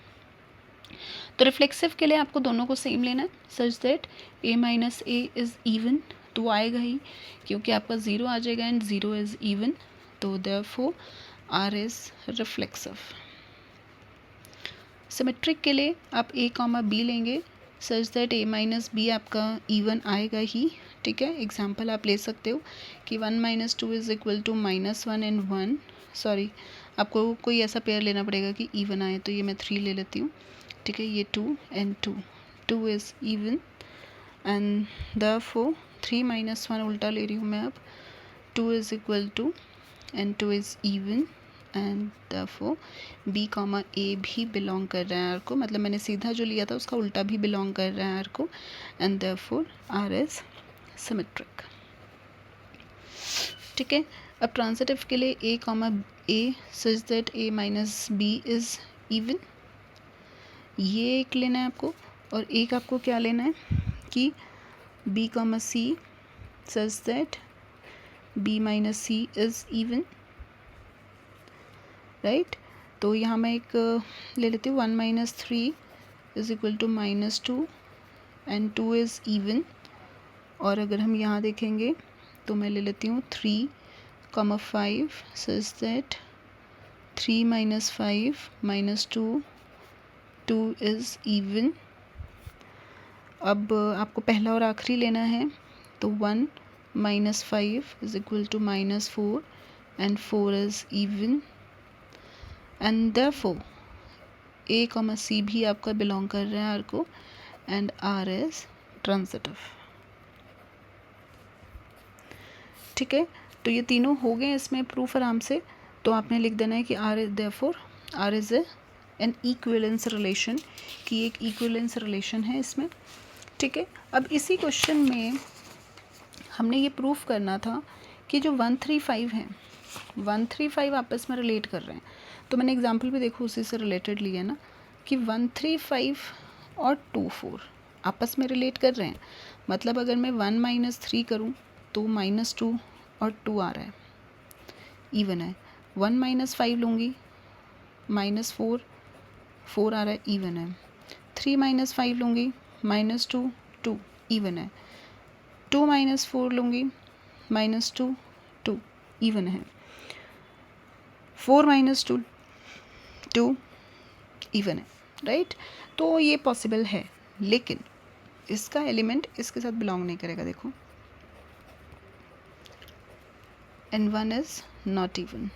तो रिफ्लेक्सिव के लिए आपको दोनों को सेम लेना है, such that a minus a is even, तो आएगा ही क्योंकि आपका 0 आ जाएगा एंड 0 इज़ इवन, तो therefore R is reflexive. Symmetric के लिए आप a कॉमा b लेंगे such that a minus b आपका इवन आएगा ही, ठीक है। एग्जाम्पल आप ले सकते हो कि 1 minus 2 is equal to -1 and 1, sorry आपको कोई ऐसा पेयर लेना पड़ेगा कि इवन आए, तो ये मैं 3 ले लेती हूँ, ठीक है। ये 2 and 2 is even and therefore 3 minus 1 उल्टा ले रही हूँ मैं अब, 2 is equal to and 2 is even and therefore B comma A भी बिलोंग कर रहा है आर को, मतलब मैंने सीधा जो लिया था उसका उल्टा भी बिलोंग कर रहा है आर को, and therefore R is symmetric. ठीक है, अब ट्रांजिटिव के लिए A comma A such that A minus B is even, ये एक लेना है आपको, और एक आपको क्या लेना है कि b comma c such that b minus c is even, right. तो यहाँ मैं एक ले लेती हूँ 1 माइनस 3 is equal to -2 and 2 is even, और अगर हम यहाँ देखेंगे तो मैं ले लेती हूँ 3 comma 5 such that 3 minus 5 minus 2 is even. अब आपको पहला और आखिरी लेना है, तो 1 minus 5 is equal to -4 and 4 is even, and therefore A comma C भी आपका बिलोंग कर रहा है आर को, एंड आर इज ट्रांजिटिव। ठीक है, तो ये तीनों हो गए इसमें प्रूफ आराम से। तो आपने लिख देना है कि R is therefore R is an equivalence relation, कि एक इक्विवेलेंस रिलेशन है इसमें। ठीक है, अब इसी क्वेश्चन में हमने ये प्रूफ करना था कि जो 135 हैं 135 आपस में रिलेट कर रहे हैं, तो मैंने एग्जांपल भी देखो उसी से रिलेटेड लिया ना, कि 135 और 24 आपस में रिलेट कर रहे हैं। मतलब अगर मैं 1 माइनस 3 करूँ तो -2 और 2 आ रहा है, इवन है। 1 माइनस 5 लूँगी -4 4 आ रहा है, इवन है। 3 माइनस 5 लूँगी -2 2 इवन है। 2 माइनस 4 लूँगी -2 2 इवन है। 4 माइनस 2 2 इवन है, राइट। तो ये पॉसिबल है, लेकिन इसका एलिमेंट इसके साथ बिलोंग नहीं करेगा। देखो एंड 1 इज़ नॉट इवन।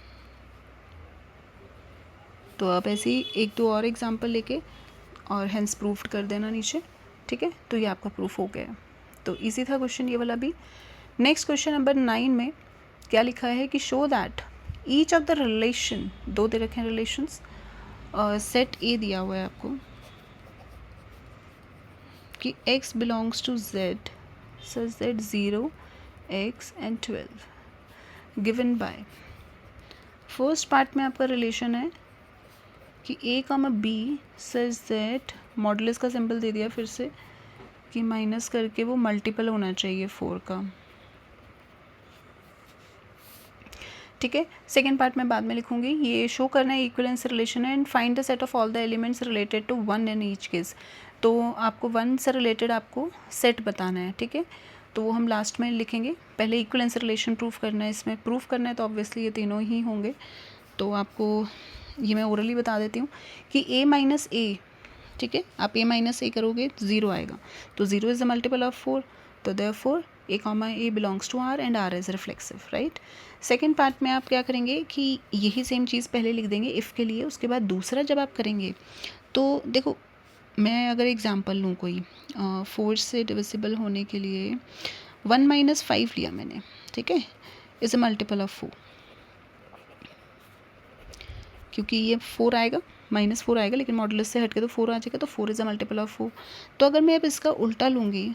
तो आप ऐसे ही एक दो और एग्जांपल लेके और हेंस प्रूफ कर देना नीचे। ठीक है, तो ये आपका प्रूफ हो गया। तो इजी था क्वेश्चन ये वाला भी। नेक्स्ट क्वेश्चन नंबर 9 में क्या लिखा है कि show that each of the relation, दो दे रखे हैं रिलेशंस, सेट ए दिया हुआ है आपको कि x belongs to z such that 0 x and 12 given by. First part में आपका रिलेशन है कि a comma b such that, modulus का सिंबल दे दिया फिर से कि माइनस करके वो मल्टीपल होना चाहिए 4 का। ठीक है, सेकेंड पार्ट में बाद में लिखूंगी। ये शो करना है इक्विवेलेंस रिलेशन है, and find the set of all the elements related to 1 in each case. तो आपको 1 से रिलेटेड आपको सेट बताना है। ठीक है, तो वो हम लास्ट में लिखेंगे। पहले इक्विवेलेंस रिलेशन प्रूफ करना है, इसमें प्रूफ करना है तो ऑब्वियसली ये तीनों ही होंगे। तो आपको ये मैं ओरली बता देती हूँ कि a माइनस ए, ठीक है, आप a माइनस ए करोगे 0 आएगा, तो 0 इज़ द मल्टीपल ऑफ 4, तो therefore a comma a belongs to r and r is reflexive, right. Second part में आप क्या करेंगे कि यही सेम चीज़ पहले लिख देंगे इफ़ के लिए। उसके बाद दूसरा जब आप करेंगे तो देखो, मैं अगर एग्जांपल लूँ कोई 4 से डिविजिबल होने के लिए 1 माइनस 5 लिया मैंने, ठीक है, इज़ अ मल्टीपल ऑफ 4, क्योंकि ये 4 आएगा, -4 आएगा, लेकिन मॉडुलस से हट के तो 4 आ जाएगा, तो 4 इज़ अ मल्टीपल ऑफ 4। तो अगर मैं अब इसका उल्टा लूँगी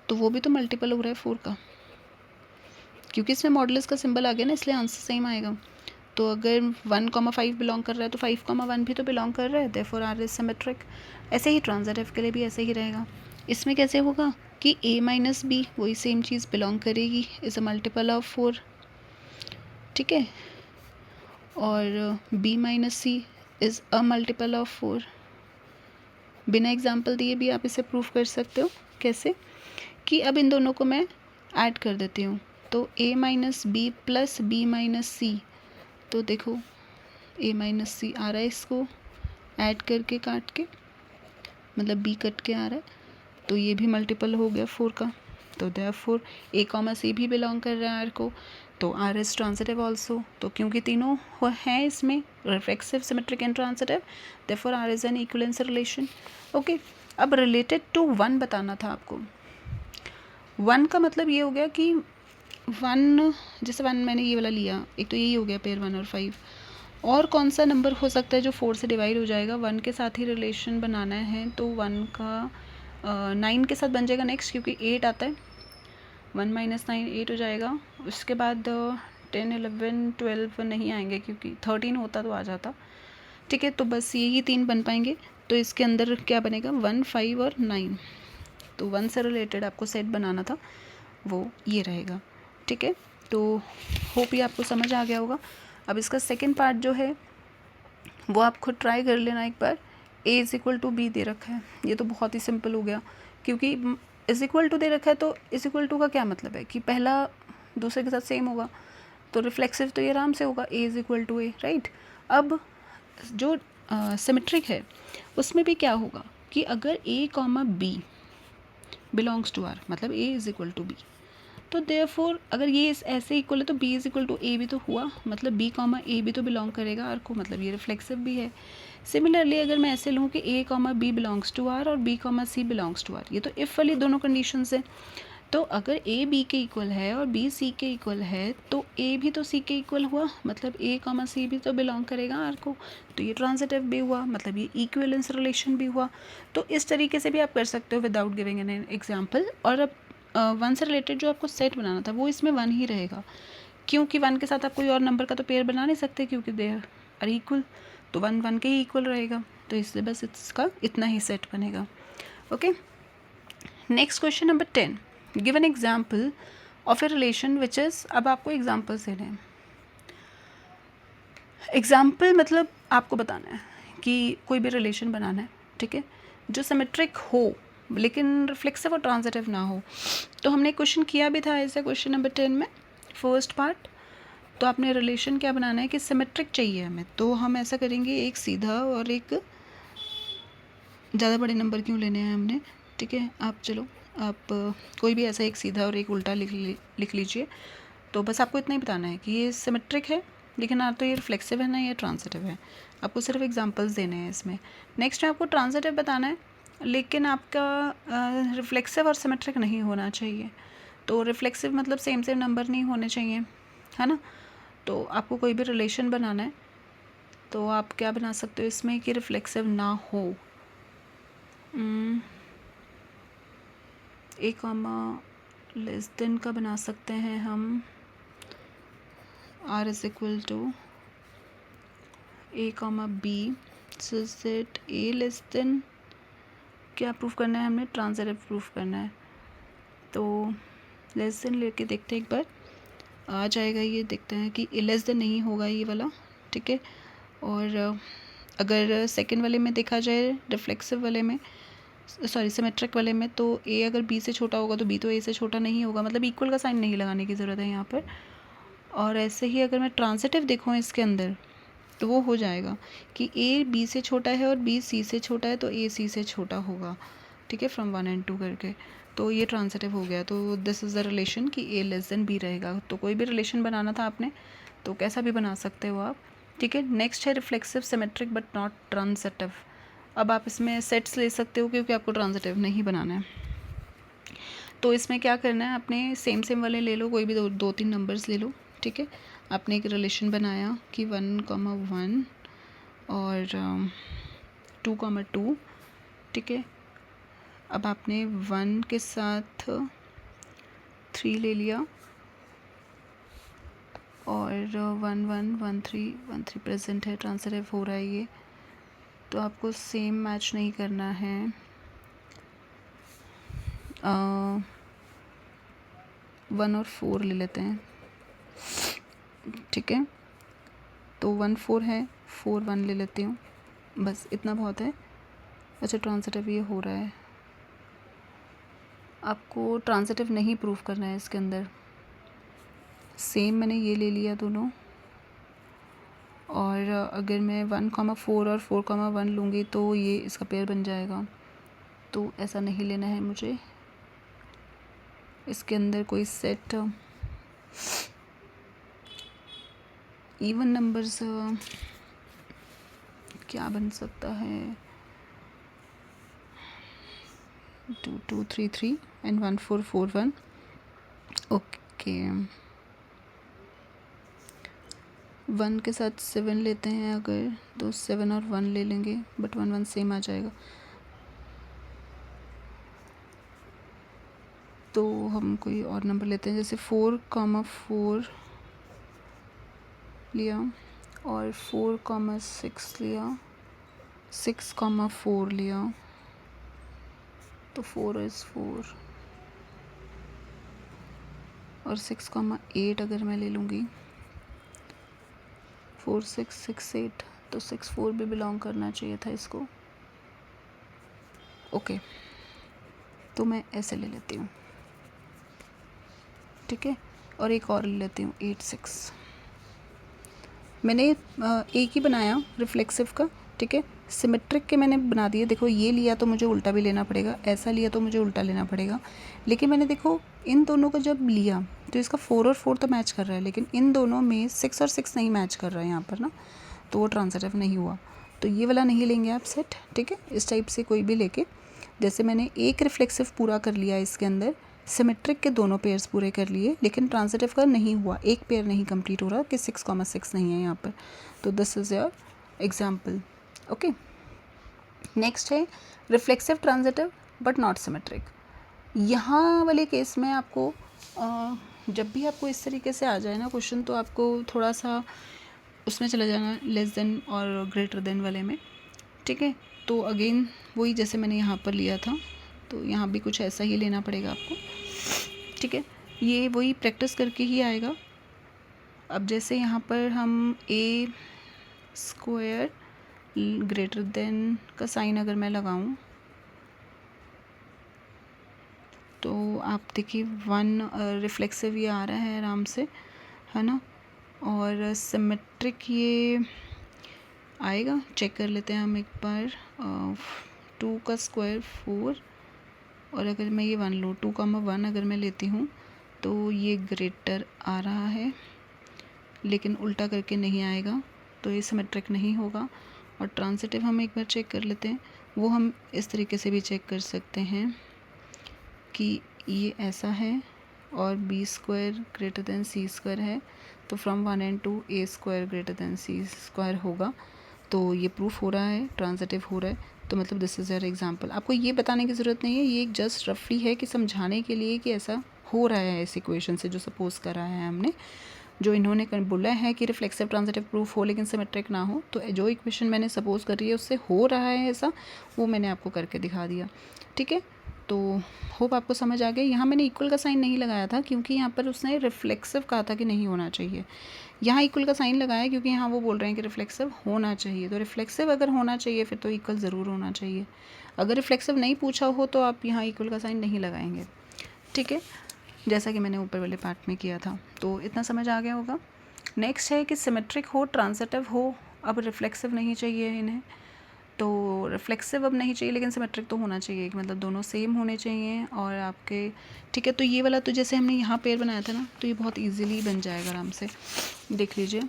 तो वो भी तो मल्टीपल हो रहा है 4 का, क्योंकि इसमें मॉडुलस का सिंबल आ गया ना, इसलिए आंसर सेम आएगा। तो अगर 1,5 बिलोंग कर रहा है तो 5,1 भी तो बिलोंग कर रहा है, देयरफॉर आर इज सिमेट्रिक। ऐसे ही ट्रांजिटिव के लिए भी ऐसे ही रहेगा। इसमें कैसे होगा कि a माइनस बी वही सेम चीज़ बिलोंग करेगी, इज़ अ मल्टीपल ऑफ 4, ठीक है, और b minus c is a multiple of 4। बिना एग्जाम्पल दिए भी आप इसे प्रूफ कर सकते हो। कैसे कि अब इन दोनों को मैं ऐड कर देती हूँ, तो a minus B plus B minus C, तो देखो a माइनस सी आ रहा है, इसको ऐड करके काट के, मतलब b कट के आ रहा है, तो ये भी मल्टीपल हो गया 4 का। तो देयरफॉर a कॉमा सी भी बिलोंग कर रहा है r को, तो r इज़ ट्रांजिटिव ऑल्सो। तो क्योंकि तीनों हैं इसमें reflexive, symmetric and transitive, therefore r is an equivalence relation. Okay, अब रिलेटेड टू 1 बताना था आपको। 1 का मतलब ये हो गया कि 1, जैसे 1 मैंने ये वाला लिया, एक तो यही हो गया पेयर 1 और 5, और कौन सा नंबर हो सकता है जो 4 से डिवाइड हो जाएगा? 1 के साथ ही रिलेशन बनाना है तो 1 का 9 के साथ बन जाएगा नेक्स्ट, क्योंकि 8 आता है। 1 - 9 8 हो जाएगा। उसके बाद 10 11 12 नहीं आएंगे, क्योंकि 13 होता तो आ जाता। ठीक है, तो बस यही 3 बन पाएंगे। तो इसके अंदर क्या बनेगा? 1 5 और 9। तो 1 से रिलेटेड आपको सेट बनाना था, वो ये रहेगा। ठीक है, तो होप ये आपको समझ आ गया होगा। अब इसका सेकंड पार्ट जो है वो आप खुद ट्राई कर लेना एक बार। a = b दे रखा है, ये तो बहुत ही सिंपल हो गया, क्योंकि = दे रखा है तो = का क्या मतलब है कि पहला दूसरे के साथ सेम होगा, तो रिफ्लेक्सिव तो ये आराम से होगा a = a, राइट। अब जो सिमेट्रिक है उसमें भी क्या होगा कि अगर a, b belongs to r, मतलब a = b, तो देयरफॉर अगर ये ऐसे इक्वल है तो b = a भी तो हुआ, मतलब b, a भी तो बिलोंग करेगा r को, मतलब ये रिफ्लेक्सिव भी है। सिमिलरली अगर मैं ऐसे लूँ कि a, b belongs to r और b, c belongs to r, ये तो इफ़ वाली दोनों कंडीशंस हैं। तो अगर a b के इक्वल है और b c के इक्वल है तो a भी तो c के इक्वल हुआ, मतलब a, c भी तो बिलोंग करेगा r को, तो ये ट्रांजिटिव भी हुआ, मतलब ये इक्विवेलेंस रिलेशन भी हुआ। तो इस तरीके से भी आप कर सकते हो विदाउट गिविंग एन एग्जाम्पल। और अब 1 से रिलेटेड जो आपको सेट बनाना था वो इसमें 1 ही रहेगा, क्योंकि 1 के साथ आप कोई और नंबर का तो पेयर बना नहीं सकते, क्योंकि दे आर इक्वल, तो 1 1 के ही इक्वल रहेगा, तो इसलिए बस इसका इतना ही सेट बनेगा। Okay, next question number 10, give an example of a relation which is. अब आपको एग्जाम्पल्स देने हैं। एग्जाम्पल मतलब आपको बताना है कि कोई भी रिलेशन बनाना है, ठीक है, जो सिमेट्रिक हो लेकिन रिफ्लेक्सिव और ट्रांजिटिव ना हो। तो हमने क्वेश्चन किया भी था ऐसे क्वेश्चन नंबर 10 में, फर्स्ट पार्ट। तो आपने रिलेशन क्या बनाना है कि सिमेट्रिक चाहिए हमें, तो हम ऐसा करेंगे, एक सीधा और एक ज़्यादा बड़े नंबर क्यों लेने हैं हमने, ठीक है। आप चलो आप कोई भी ऐसा एक सीधा और एक उल्टा लिख लीजिए। तो बस आपको इतना ही बताना है कि ये सिमेट्रिक है, लेकिन ना तो ये रिफ्लेक्सिव है ना ये ट्रांजिटिव है। आपको सिर्फ एग्जांपल्स देने हैं इसमें। नेक्स्ट में आपको ट्रांजिटिव बताना है, लेकिन आपका रिफ्लेक्सिव और सिमेट्रिक नहीं होना चाहिए। तो रिफ्लेक्सिव मतलब सेम नंबर नहीं होने चाहिए, है ना। तो आपको कोई भी रिलेशन बनाना है तो आप क्या बना सकते हो इसमें कि रिफ्लेक्सिव ना हो। ए कॉमा लेस देन का बना सकते हैं हम, r is equal to a, b such that a less than, क्या प्रूफ करना है हमने, ट्रांजिटिव प्रूफ करना है। तो लेस देन लेके देखते हैं एक बार, आ जाएगा ये, देखते हैं कि ए लेस देन नहीं होगा ये वाला, ठीक है। और अगर सेकंड वाले में देखा जाए, रिफ्लेक्सिव वाले में, सॉरी सिमेट्रिक वाले में, तो ए अगर बी से छोटा होगा तो बी तो ए से छोटा नहीं होगा, मतलब इक्वल का साइन नहीं लगाने की ज़रूरत है यहाँ पर। और ऐसे ही अगर मैं ट्रांजिटिव देखूँ इसके अंदर, तो वो हो जाएगा कि ए बी से छोटा है और बी सी से छोटा है, तो ए सी से छोटा होगा, ठीक है, फ्रॉम 1 and 2 करके। तो ये ट्रांजिटिव हो गया। तो दिस इज़ द रिलेशन कि ए लेस देन बी रहेगा। तो कोई भी रिलेशन बनाना था आपने तो कैसा भी बना सकते हो आप, ठीक है। नेक्स्ट है reflexive symmetric but not transitive. अब आप इसमें सेट्स ले सकते हो क्योंकि आपको ट्रांजिटिव नहीं बनाना है। तो इसमें क्या करना है, आपने सेम वाले ले लो, कोई भी दो तीन नंबर्स ले लो, ठीक है। आपने एक रिलेशन बनाया कि 1, 1 और 2, 2, ठीक है। अब आपने 1 के साथ 3 ले लिया और 1 1 1 3 1 3 प्रेजेंट है, ट्रांजिटिव हो रहा है ये। तो आपको सेम मैच नहीं करना है, 1 और 4 ले लेते हैं, ठीक है। तो 1 4 है, 4 1 ले लेती हूँ, बस इतना बहुत है। अच्छा ट्रांजिटिव ये हो रहा है, आपको ट्रांजिटिव नहीं प्रूफ करना है इसके अंदर। सेम मैंने ये ले लिया दोनों, और अगर मैं 1, 4 और 4, 1 लूँगी तो ये इसका पेयर बन जाएगा। तो ऐसा नहीं लेना है मुझे। इसके अंदर कोई सेट इवन नंबर्स क्या बन सकता है, 2 2 3 3 एंड 1 4 4 1। ओके, 1 के साथ 7 लेते हैं अगर, तो 7 और 1 ले लेंगे, बट 1 1 सेम आ जाएगा। तो हम कोई और नंबर लेते हैं, जैसे 4,4 लिया और 4,6 लिया, 6,4 लिया, तो 4 इज़ 4 और 6,8 अगर मैं ले लूँगी, 4 6 6 8, तो 6 4 भी बिलोंग करना चाहिए था इसको। ओके, तो मैं ऐसे ले लेती हूँ, ठीक है। और एक और ले लेती हूँ 8 6। मैंने एक ही बनाया रिफ्लेक्सिव का, ठीक है। सिमेट्रिक के मैंने बना दिए। देखो ये लिया तो मुझे उल्टा भी लेना पड़ेगा, ऐसा लिया तो मुझे उल्टा लेना पड़ेगा। लेकिन मैंने देखो इन दोनों को जब लिया तो इसका 4 और 4 तो मैच कर रहा है, लेकिन इन दोनों में 6 और 6 नहीं मैच कर रहा है यहाँ पर ना, तो वो ट्रांजिटिव नहीं हुआ। तो ये वाला नहीं लेंगे आप सेट, ठीक है। इस टाइप से कोई भी लेके, जैसे मैंने एक रिफ्लेक्सिव पूरा कर लिया इसके अंदर, सिमेट्रिक के दोनों पेयर्स पूरे कर लिए, लेकिन ट्रांजिटिव का नहीं हुआ, एक पेयर नहीं कंप्लीट हो रहा कि 6,6 नहीं है यहाँ पर। तो this is your example, okay. Next है reflexive transitive but not symmetric. यहाँ वाले केस में आपको जब भी आपको इस तरीके से आ जाए ना क्वेश्चन, तो आपको थोड़ा सा उसमें चला जाना लेस देन और ग्रेटर देन वाले में, ठीक है। तो अगेन वही जैसे मैंने यहाँ पर लिया था, तो यहाँ भी कुछ ऐसा ही लेना पड़ेगा आपको, ठीक है। ये वही प्रैक्टिस करके ही आएगा। अब जैसे यहाँ पर हम a स्क्वायर ग्रेटर देन का साइन अगर मैं लगाऊं, तो आप देखिए 1 रिफ्लेक्सिव ये आ रहा है आराम से, है ना। और सिमेट्रिक ये आएगा, चेक कर लेते हैं हम एक बार। 2 का स्क्वायर 4, और अगर मैं ये 1 लूँ, 2,1 अगर मैं लेती हूँ, तो ये ग्रेटर आ रहा है, लेकिन उल्टा करके नहीं आएगा, तो ये सिमेट्रिक नहीं होगा। और ट्रांजिटिव हम एक बार चेक कर लेते हैं। वो हम इस तरीके से भी चेक कर सकते हैं कि ये ऐसा है और b square greater than c square है, तो from 1 and 2 a square greater than c square होगा। तो ये प्रूफ हो रहा है, ट्रांजिटिव हो रहा है। तो मतलब दिस इज़ योर एग्जांपल। आपको ये बताने की ज़रूरत नहीं है, ये एक जस्ट रफली है कि समझाने के लिए कि ऐसा हो रहा है इस इक्वेशन से जो सपोज करा है हमने, जो इन्होंने बोला है कि रिफ्लेक्सिव ट्रांजिटिव प्रूफ हो लेकिन सिमेट्रिक ना हो। तो जो इक्वेशन मैंने सपोज करी है उससे हो रहा है ऐसा, वो मैंने आपको करके दिखा दिया, ठीक है। तो होप आपको समझ आ गया। यहाँ मैंने इक्वल का साइन नहीं लगाया था क्योंकि यहाँ पर उसने रिफ्लेक्सिव कहा था कि नहीं होना चाहिए। यहाँ इक्वल का साइन लगाया क्योंकि यहाँ वो बोल रहे हैं कि रिफ्लेक्सिव होना चाहिए। तो रिफ्लेक्सिव अगर होना चाहिए फिर तो इक्वल ज़रूर होना चाहिए। अगर रिफ्लेक्सिव नहीं पूछा हो तो आप यहाँ इक्वल का साइन नहीं लगाएंगे, ठीक है, जैसा कि मैंने ऊपर वाले पार्ट में किया था। तो इतना समझ आ गया होगा। नेक्स्ट है कि सिमेट्रिक हो, ट्रांजिटिव हो, अब रिफ्लेक्सिव नहीं चाहिए इन्हें। तो रिफ्लेक्सिव अब नहीं चाहिए लेकिन सिमेट्रिक तो होना चाहिए, कि मतलब दोनों सेम होने चाहिए और आपके, ठीक है। तो ये वाला तो जैसे हमने यहाँ पेयर बनाया था ना, तो ये बहुत इजीली बन जाएगा आराम से। देख लीजिए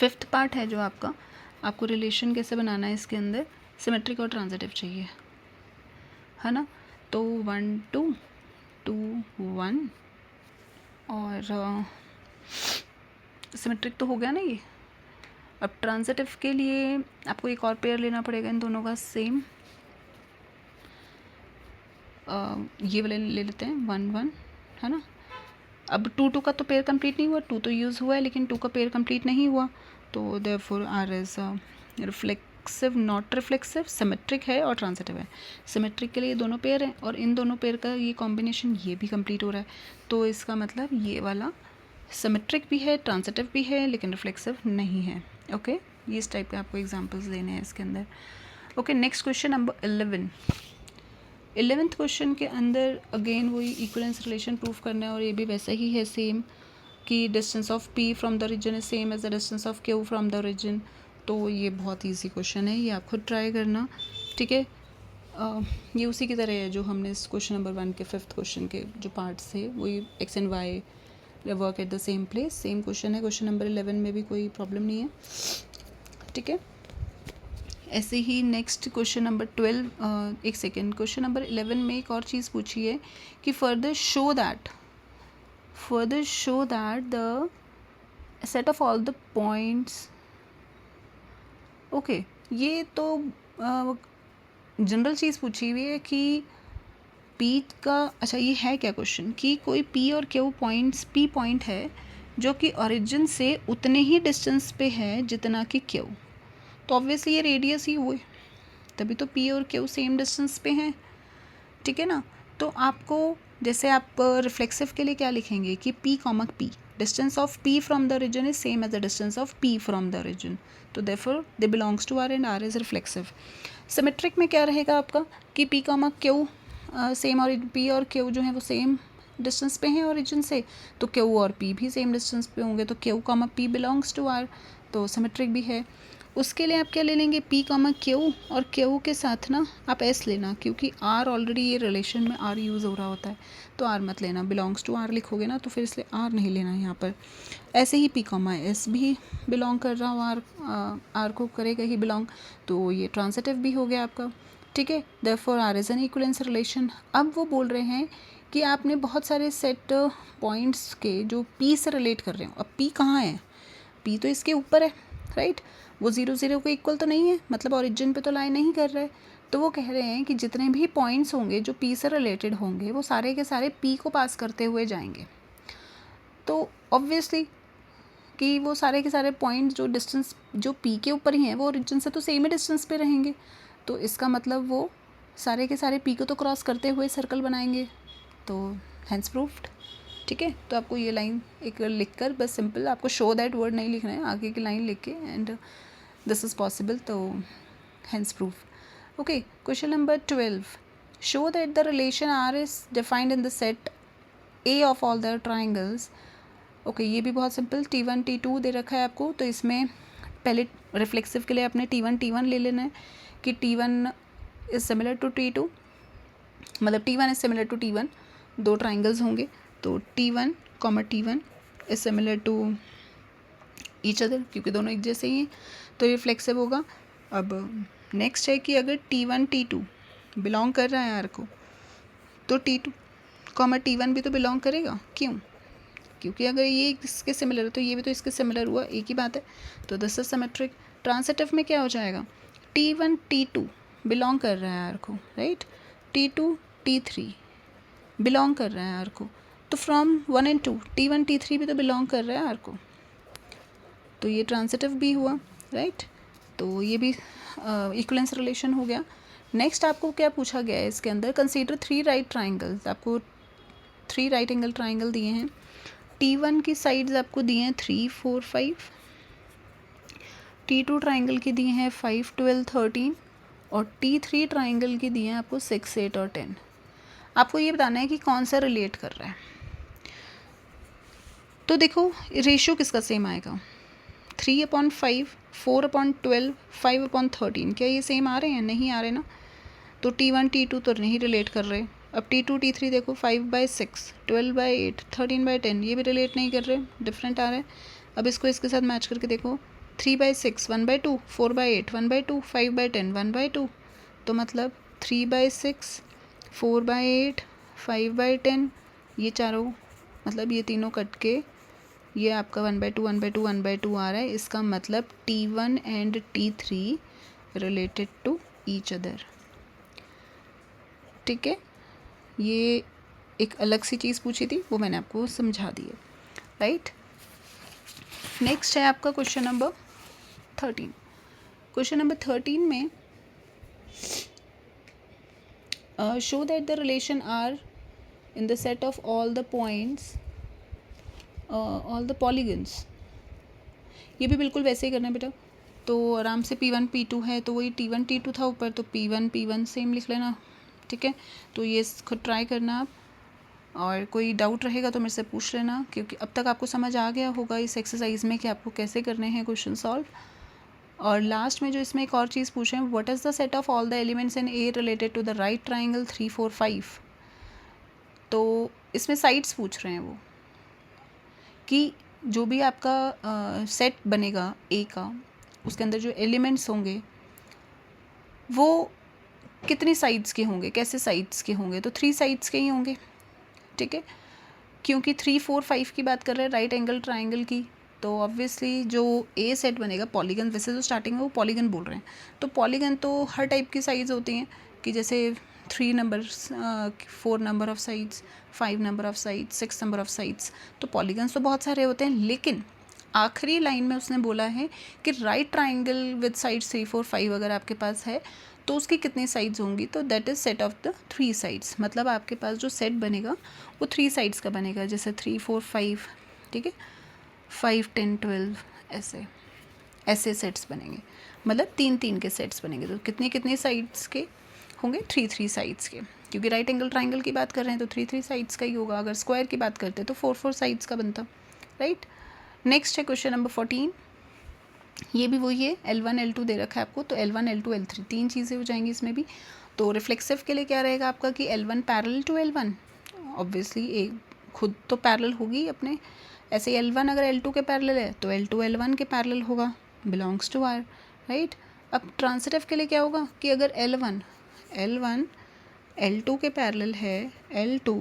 5th पार्ट है जो आपको रिलेशन कैसे बनाना है इसके अंदर, सिमेट्रिक और ट्रांजिटिव चाहिए, है ना। तो 1 2 2 1 और सिमेट्रिक तो हो गया ना ये। अब ट्रांजिटिव के लिए आपको एक और पेयर लेना पड़ेगा इन दोनों का सेम। ये वाले ले लेते हैं 1 1, है ना। अब 2 2 का तो पेयर कंप्लीट नहीं हुआ, 2 तो यूज़ हुआ है लेकिन 2 का पेयर कंप्लीट नहीं हुआ, तो therefore R is reflexive not reflexive, symmetric है और ट्रांजिटिव है। सिमेट्रिक के लिए दोनों पेयर हैं और इन दोनों पेयर का ये कॉम्बिनेशन ये भी कंप्लीट हो रहा है, तो इसका मतलब ये वाला सिमेट्रिक भी है, ट्रांजिटिव भी है, लेकिन रिफ्लेक्सिव नहीं है, ओके। ये इस टाइप के आपको एग्जांपल्स देने हैं इसके अंदर, okay. Next question number 11th question के अंदर अगेन वही इक्विवेलेंस रिलेशन प्रूफ करना है और ये भी वैसा ही है सेम, कि distance of p from the region is same as the distance of q from the region. तो ये बहुत ईजी क्वेश्चन है, ये आप खुद ट्राई करना, ठीक है। ये उसी की तरह है जो हमने इस क्वेश्चन नंबर 1 के 5th क्वेश्चन के जो पार्ट्स थे, वही x and y work at the same place, same question है। क्वेश्चन नंबर 11 में भी कोई प्रॉब्लम नहीं है, ठीक है। ऐसे ही नेक्स्ट क्वेश्चन नंबर 12, एक सेकेंड, क्वेश्चन नंबर 11 में एक और चीज़ पूछी है कि further show that the set of all the points, okay, ये तो जनरल चीज़ पूछी हुई है कि पी का, अच्छा ये है क्या क्वेश्चन कि कोई पी और क्यू पॉइंट्स, पी पॉइंट है जो कि ओरिजिन से उतने ही डिस्टेंस पे है जितना कि क्यू, तो ऑब्वियसली ये रेडियस ही हुए, तभी तो पी और क्यू सेम डिस्टेंस पे हैं, ठीक है ना। तो आपको जैसे आप रिफ्लेक्सिव के लिए क्या लिखेंगे कि P comma P, distance of P from the region is same as the distance of P from the region, तो therefore they belongs to R and R is reflexive. Symmetric में क्या रहेगा आपका कि पी कॉमक क्यू सेम, और पी और क्यू जो है वो सेम डिस्टेंस पे हैं ओरिजिन से, तो क्यू और पी भी सेम डिस्टेंस पे होंगे, तो q comma p belongs to R, तो सिमेट्रिक भी है। उसके लिए आप क्या ले लेंगे, पी कॉमा क्यू, और क्यू के साथ ना आप एस लेना, क्योंकि आर ऑलरेडी ये रिलेशन में आर यूज़ हो रहा होता है, तो आर मत लेना, बिलोंग्स टू आर लिखोगे ना तो फिर इसलिए आर नहीं लेना यहाँ पर। ऐसे ही पी कॉमा एस भी बिलोंग कर रहा हो आर को करेगा ही बिलोंग, तो ये ट्रांसिटिव भी हो गया आपका, ठीक है। Therefore R is an equivalence relation. अब वो बोल रहे हैं कि आपने बहुत सारे सेट पॉइंट्स के जो पी से रिलेट कर रहे हो, अब पी कहाँ है, पी तो इसके ऊपर है, राइट, वो 0 0 के इक्वल तो नहीं है, मतलब ओरिजिन पे तो लाइन नहीं कर रहे, तो वो कह रहे हैं कि जितने भी पॉइंट्स होंगे जो पी से रिलेटेड होंगे वो सारे के सारे पी को पास करते हुए जाएंगे, तो ऑब्वियसली कि वो सारे के सारे पॉइंट्स जो डिस्टेंस जो पी के ऊपर ही हैं वो ओरिजिन से तो सेम ही डिस्टेंस पे रहेंगे, तो इसका मतलब वो सारे के सारे पी को तो क्रॉस करते हुए सर्कल बनाएंगे, तो हैंस प्रूफ्ड, ठीक है। तो आपको ये लाइन एक लिख कर बस सिंपल आपको शो दैट वर्ड नहीं लिखना है, आगे की लाइन लिख के एंड दिस इज़ पॉसिबल, तो hence proof. Okay, question number 12, show that the relation R is defined in the set A of all the triangles. Okay, ये भी बहुत सिंपल, T1 T2 दे रखा है आपको, तो इसमें पहले रिफ्लेक्सिव के लिए आपने T1 ले लेना है कि T1 is similar to T2, मतलब T1 is similar to T1, दो ट्राइंगल्स होंगे, तो T1 T1 is similar to each other, क्योंकि दोनों एक जैसे ही हैं, तो ये फ्लेक्सिव होगा। अब नेक्स्ट है कि अगर T1 T2 बिलोंग कर रहा है आर को, तो T2 T1 भी तो बिलोंग करेगा, क्यों, क्योंकि अगर ये इसके सिमिलर है तो ये भी तो इसके सिमिलर हुआ, एक ही बात है, तो दिस इज सिमेट्रिक। ट्रांसिटिव में क्या हो जाएगा, T1 T2 बिलोंग कर रहा है आर को, राइट, T2 T3 बिलोंग कर रहा है आर को, तो फ्रॉम 1 and 2 T1 T3 भी तो बिलोंग कर रहा है आर को, तो ये ट्रांसिटिव भी हुआ, राइट, तो ये भी इक्विवेलेंस रिलेशन हो गया। नेक्स्ट आपको क्या पूछा गया है इसके अंदर, कंसीडर 3 राइट ट्राइंगल्स, आपको 3 राइट एंगल ट्राइंगल दिए हैं, T1 की साइड्स आपको दिए हैं 3 4 5, T2 ट्राइंगल की दिए हैं 5 12 13, और T3 ट्राइंगल की दिए हैं आपको 6 8 और 10। आपको ये बताना है कि कौन सा रिलेट कर रहा है, तो देखो रेशियो किसका सेम आएगा, 3/5 4/12 5/13, क्या ये सेम आ रहे हैं, नहीं आ रहे ना, तो T1 T2 तो नहीं रिलेट कर रहे। अब T2 T3 देखो 5/6 12/8 13/10, ये भी रिलेट नहीं कर रहे, डिफरेंट आ रहा है। अब इसको इसके साथ मैच करके देखो, 3/6 1/2 4/8 1/2 5/10 1/2, तो मतलब 3/6 4/8 5/10, ये चारों मतलब ये तीनों कट के ये आपका 1/2 1/2 1/2 आ रहा है, इसका मतलब T1 and T3 related to each other, ठीक है। ये एक अलग सी चीज़ पूछी थी, वो मैंने आपको समझा दी है, राइट। नेक्स्ट है आपका क्वेश्चन नंबर 13। क्वेश्चन नंबर 13 में show that the relation R in the set of all the points all the polygons, ये भी बिल्कुल वैसे ही करना है बेटा, तो आराम से P1 P2 है तो वही T1 T2 था ऊपर, तो P1 P1 सेम लिख लेना, ठीक है। तो ये खुद ट्राई करना आप, और कोई डाउट रहेगा तो मेरे से पूछ लेना, क्योंकि अब तक आपको समझ आ गया होगा इस एक्सरसाइज में कि आपको कैसे करने हैं क्वेश्चन सॉल्व। और लास्ट में जो इसमें एक और चीज़ पूछे हैं, what is the set of all the elements in A related to the right triangle 3 4 5, तो इसमें साइड्स पूछ रहे हैं वो कि जो भी आपका सेट बनेगा ए का, उसके अंदर जो एलिमेंट्स होंगे वो कितनी साइड्स के होंगे, कैसे साइड्स के होंगे, तो 3 साइड्स के ही होंगे, ठीक है, क्योंकि 3 4 5 की बात कर रहे हैं राइट एंगल ट्राइंगल की, तो ऑब्वियसली जो ए सेट बनेगा पॉलीगन, वैसे तो स्टार्टिंग में वो पॉलीगन बोल रहे हैं, तो पॉलीगन तो हर टाइप की साइड्स होती हैं कि जैसे 3 numbers, 4 number of sides, 5 number of sides, 6 number of sides, तो पॉलीगन्स तो बहुत सारे होते हैं। लेकिन आखिरी लाइन में उसने बोला है कि राइट ट्राइंगल विद साइड्स 3 4 5 अगर आपके पास है तो उसकी कितनी साइड्स होंगी, तो that is set of the 3 sides. मतलब आपके पास जो सेट बनेगा वो 3 साइड्स का बनेगा, जैसे 3 4 5, ठीक है, 5 10 12 ऐसे सेट्स बनेंगे, मतलब 3 3 के सेट्स बनेंगे। तो कितने कितने साइड्स के होंगे, 3 3 साइड्स के, क्योंकि राइट एंगल ट्राइंगल की बात कर रहे हैं तो 3 3 साइड्स का ही होगा। अगर स्क्वायर की बात करते हैं तो 4 4 साइड्स का बनता, राइट। नेक्स्ट है क्वेश्चन नंबर 14। ये भी वही है, L1 L2 दे रखा है आपको, तो L1 L2 L3 तीन चीज़ें हो जाएंगी इसमें भी। तो रिफ्लेक्सिव के लिए क्या रहेगा आपका कि L1 parallel to L1, obviously एक खुद तो पैरेलल होगी अपने, ऐसे L1 अगर L2 के पैरेलल है तो L2 L1 के पैरेलल होगा, बिलोंग्स टू R, राइट। अब ट्रांसिटिव के लिए क्या होगा कि अगर L1 L2 के पैरेलल है, L2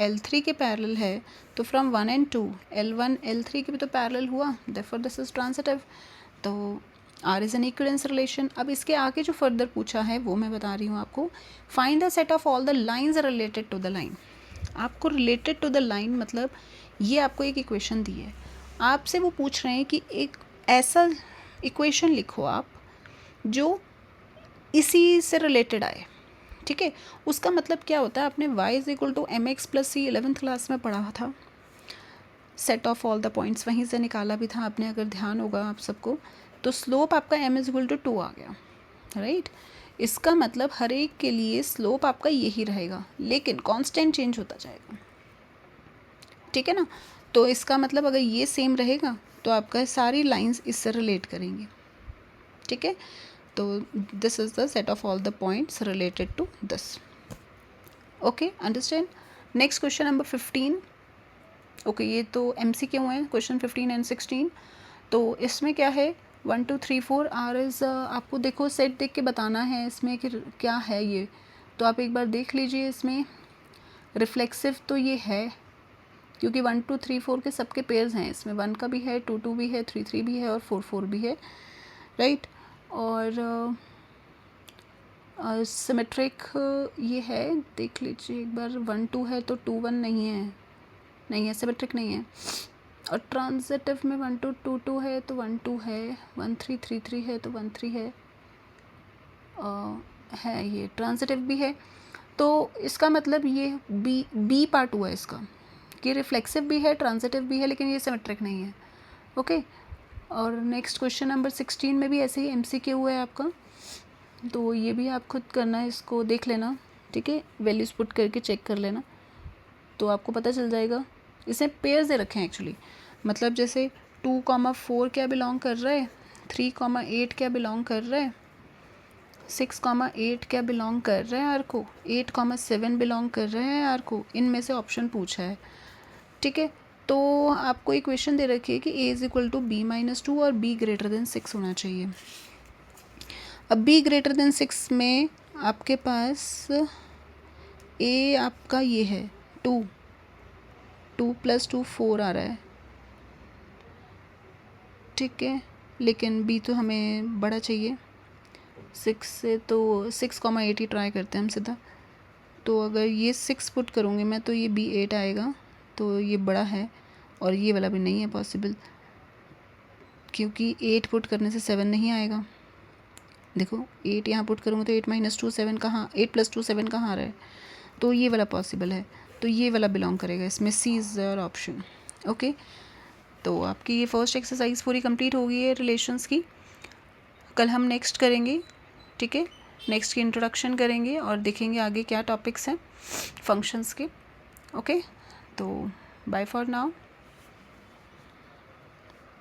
L3 के पैरेलल है, तो फ्रॉम 1 and 2 L1 L3 के भी तो पैरेलल हुआ, देयरफॉर दिस इज ट्रांसिटिव। तो R is an equivalence relation. अब इसके आगे जो फर्दर पूछा है वो मैं बता रही हूँ आपको। Find the set of all the lines related to the line. आपको रिलेटेड टू द लाइन मतलब ये आपको एक इक्वेशन दी है, आपसे वो पूछ रहे हैं कि एक ऐसा इक्वेशन लिखो आप जो इसी से रिलेटेड आए, ठीक है। उसका मतलब क्या होता है, आपने y is equal to m x plus c 11th class में पढ़ा था, set of all the points वहीं से निकाला भी था आपने, अगर ध्यान होगा आप सबको। तो स्लोप आपका m इज इक्वल टू 2 आ गया, राइट। इसका मतलब हर एक के लिए स्लोप आपका यही रहेगा, लेकिन कांस्टेंट चेंज होता जाएगा, ठीक है ना। तो इसका मतलब अगर ये सेम रहेगा तो आपका सारी लाइंस इससे रिलेट करेंगी, ठीक है। तो this is the set of all the points related to this, okay, understand. Next question number 15। ओके, ये तो MCQ है, क्वेश्चन 15 एंड 16। तो इसमें क्या है, 1 2 3 4 R इज़, आपको देखो सेट देख के बताना है इसमें कि क्या है ये, तो आप एक बार देख लीजिए। इसमें रिफ्लेक्सिव तो ये है क्योंकि 1 2 3 4 के सबके पेयर्स हैं, इसमें 1 का भी है, 2 2 भी है, 3 3 भी है और 4 4 भी है, राइट। और सिमेट्रिक ये है, देख लीजिए एक बार। 1 2 है तो 2 1 नहीं है, सिमेट्रिक नहीं है। और ट्रांजिटिव में 1 2 2 2 है तो 1 2 है, 1 3 3 3 है तो 1 3 है, ये ट्रांजिटिव भी है। तो इसका मतलब ये बी पार्ट हुआ इसका कि रिफ्लेक्सिव भी है, ट्रांजिटिव भी है, लेकिन ये सिमेट्रिक नहीं है, ओके। और नेक्स्ट क्वेश्चन नंबर 16 में भी ऐसे ही MCQ हुआ है आपका, तो ये भी आप खुद करना है, इसको देख लेना, ठीक है, वैल्यूज़ पुट करके चेक कर लेना तो आपको पता चल जाएगा। इसमें पेयर्स दे रखे हैं एक्चुअली, मतलब जैसे 2,4 क्या बिलोंग कर रहा है, 3,8 क्या बिलोंग कर रहा है, 6,8 क्या बिलोंग कर रहा है आर को, 8,7 बिलोंग कर रहे हैं आर को, इनमें से ऑप्शन पूछा है, ठीक है। तो आपको इक्वेशन दे रखी है कि A is equal to B minus 2 और B ग्रेटर देन 6 होना चाहिए। अब B ग्रेटर देन 6 में आपके पास A आपका ये है 2 + 2 4 आ रहा है, ठीक है, लेकिन B तो हमें बड़ा चाहिए 6 से, तो 6,8 ही ट्राई करते हैं हम सीधा। तो अगर ये 6 पुट करूँगी मैं तो ये B 8 आएगा, तो ये बड़ा है, और ये वाला भी नहीं है पॉसिबल क्योंकि 8 पुट करने से 7 नहीं आएगा। देखो 8 यहाँ पुट करूँगा तो 8 - 2 7 कहाँ, 8 + 2 7 कहाँ आ रहा है, तो ये वाला पॉसिबल है, तो ये वाला बिलोंग करेगा इसमें, C is your option, okay. तो आपकी ये फर्स्ट एक्सरसाइज पूरी कंप्लीट हो गई है रिलेशंस की। कल हम नेक्स्ट करेंगे, ठीक है, नेक्स्ट की इंट्रोडक्शन करेंगे और देखेंगे आगे क्या टॉपिक्स हैं फंक्शंस के, ओके। तो बाय फॉर नाउ।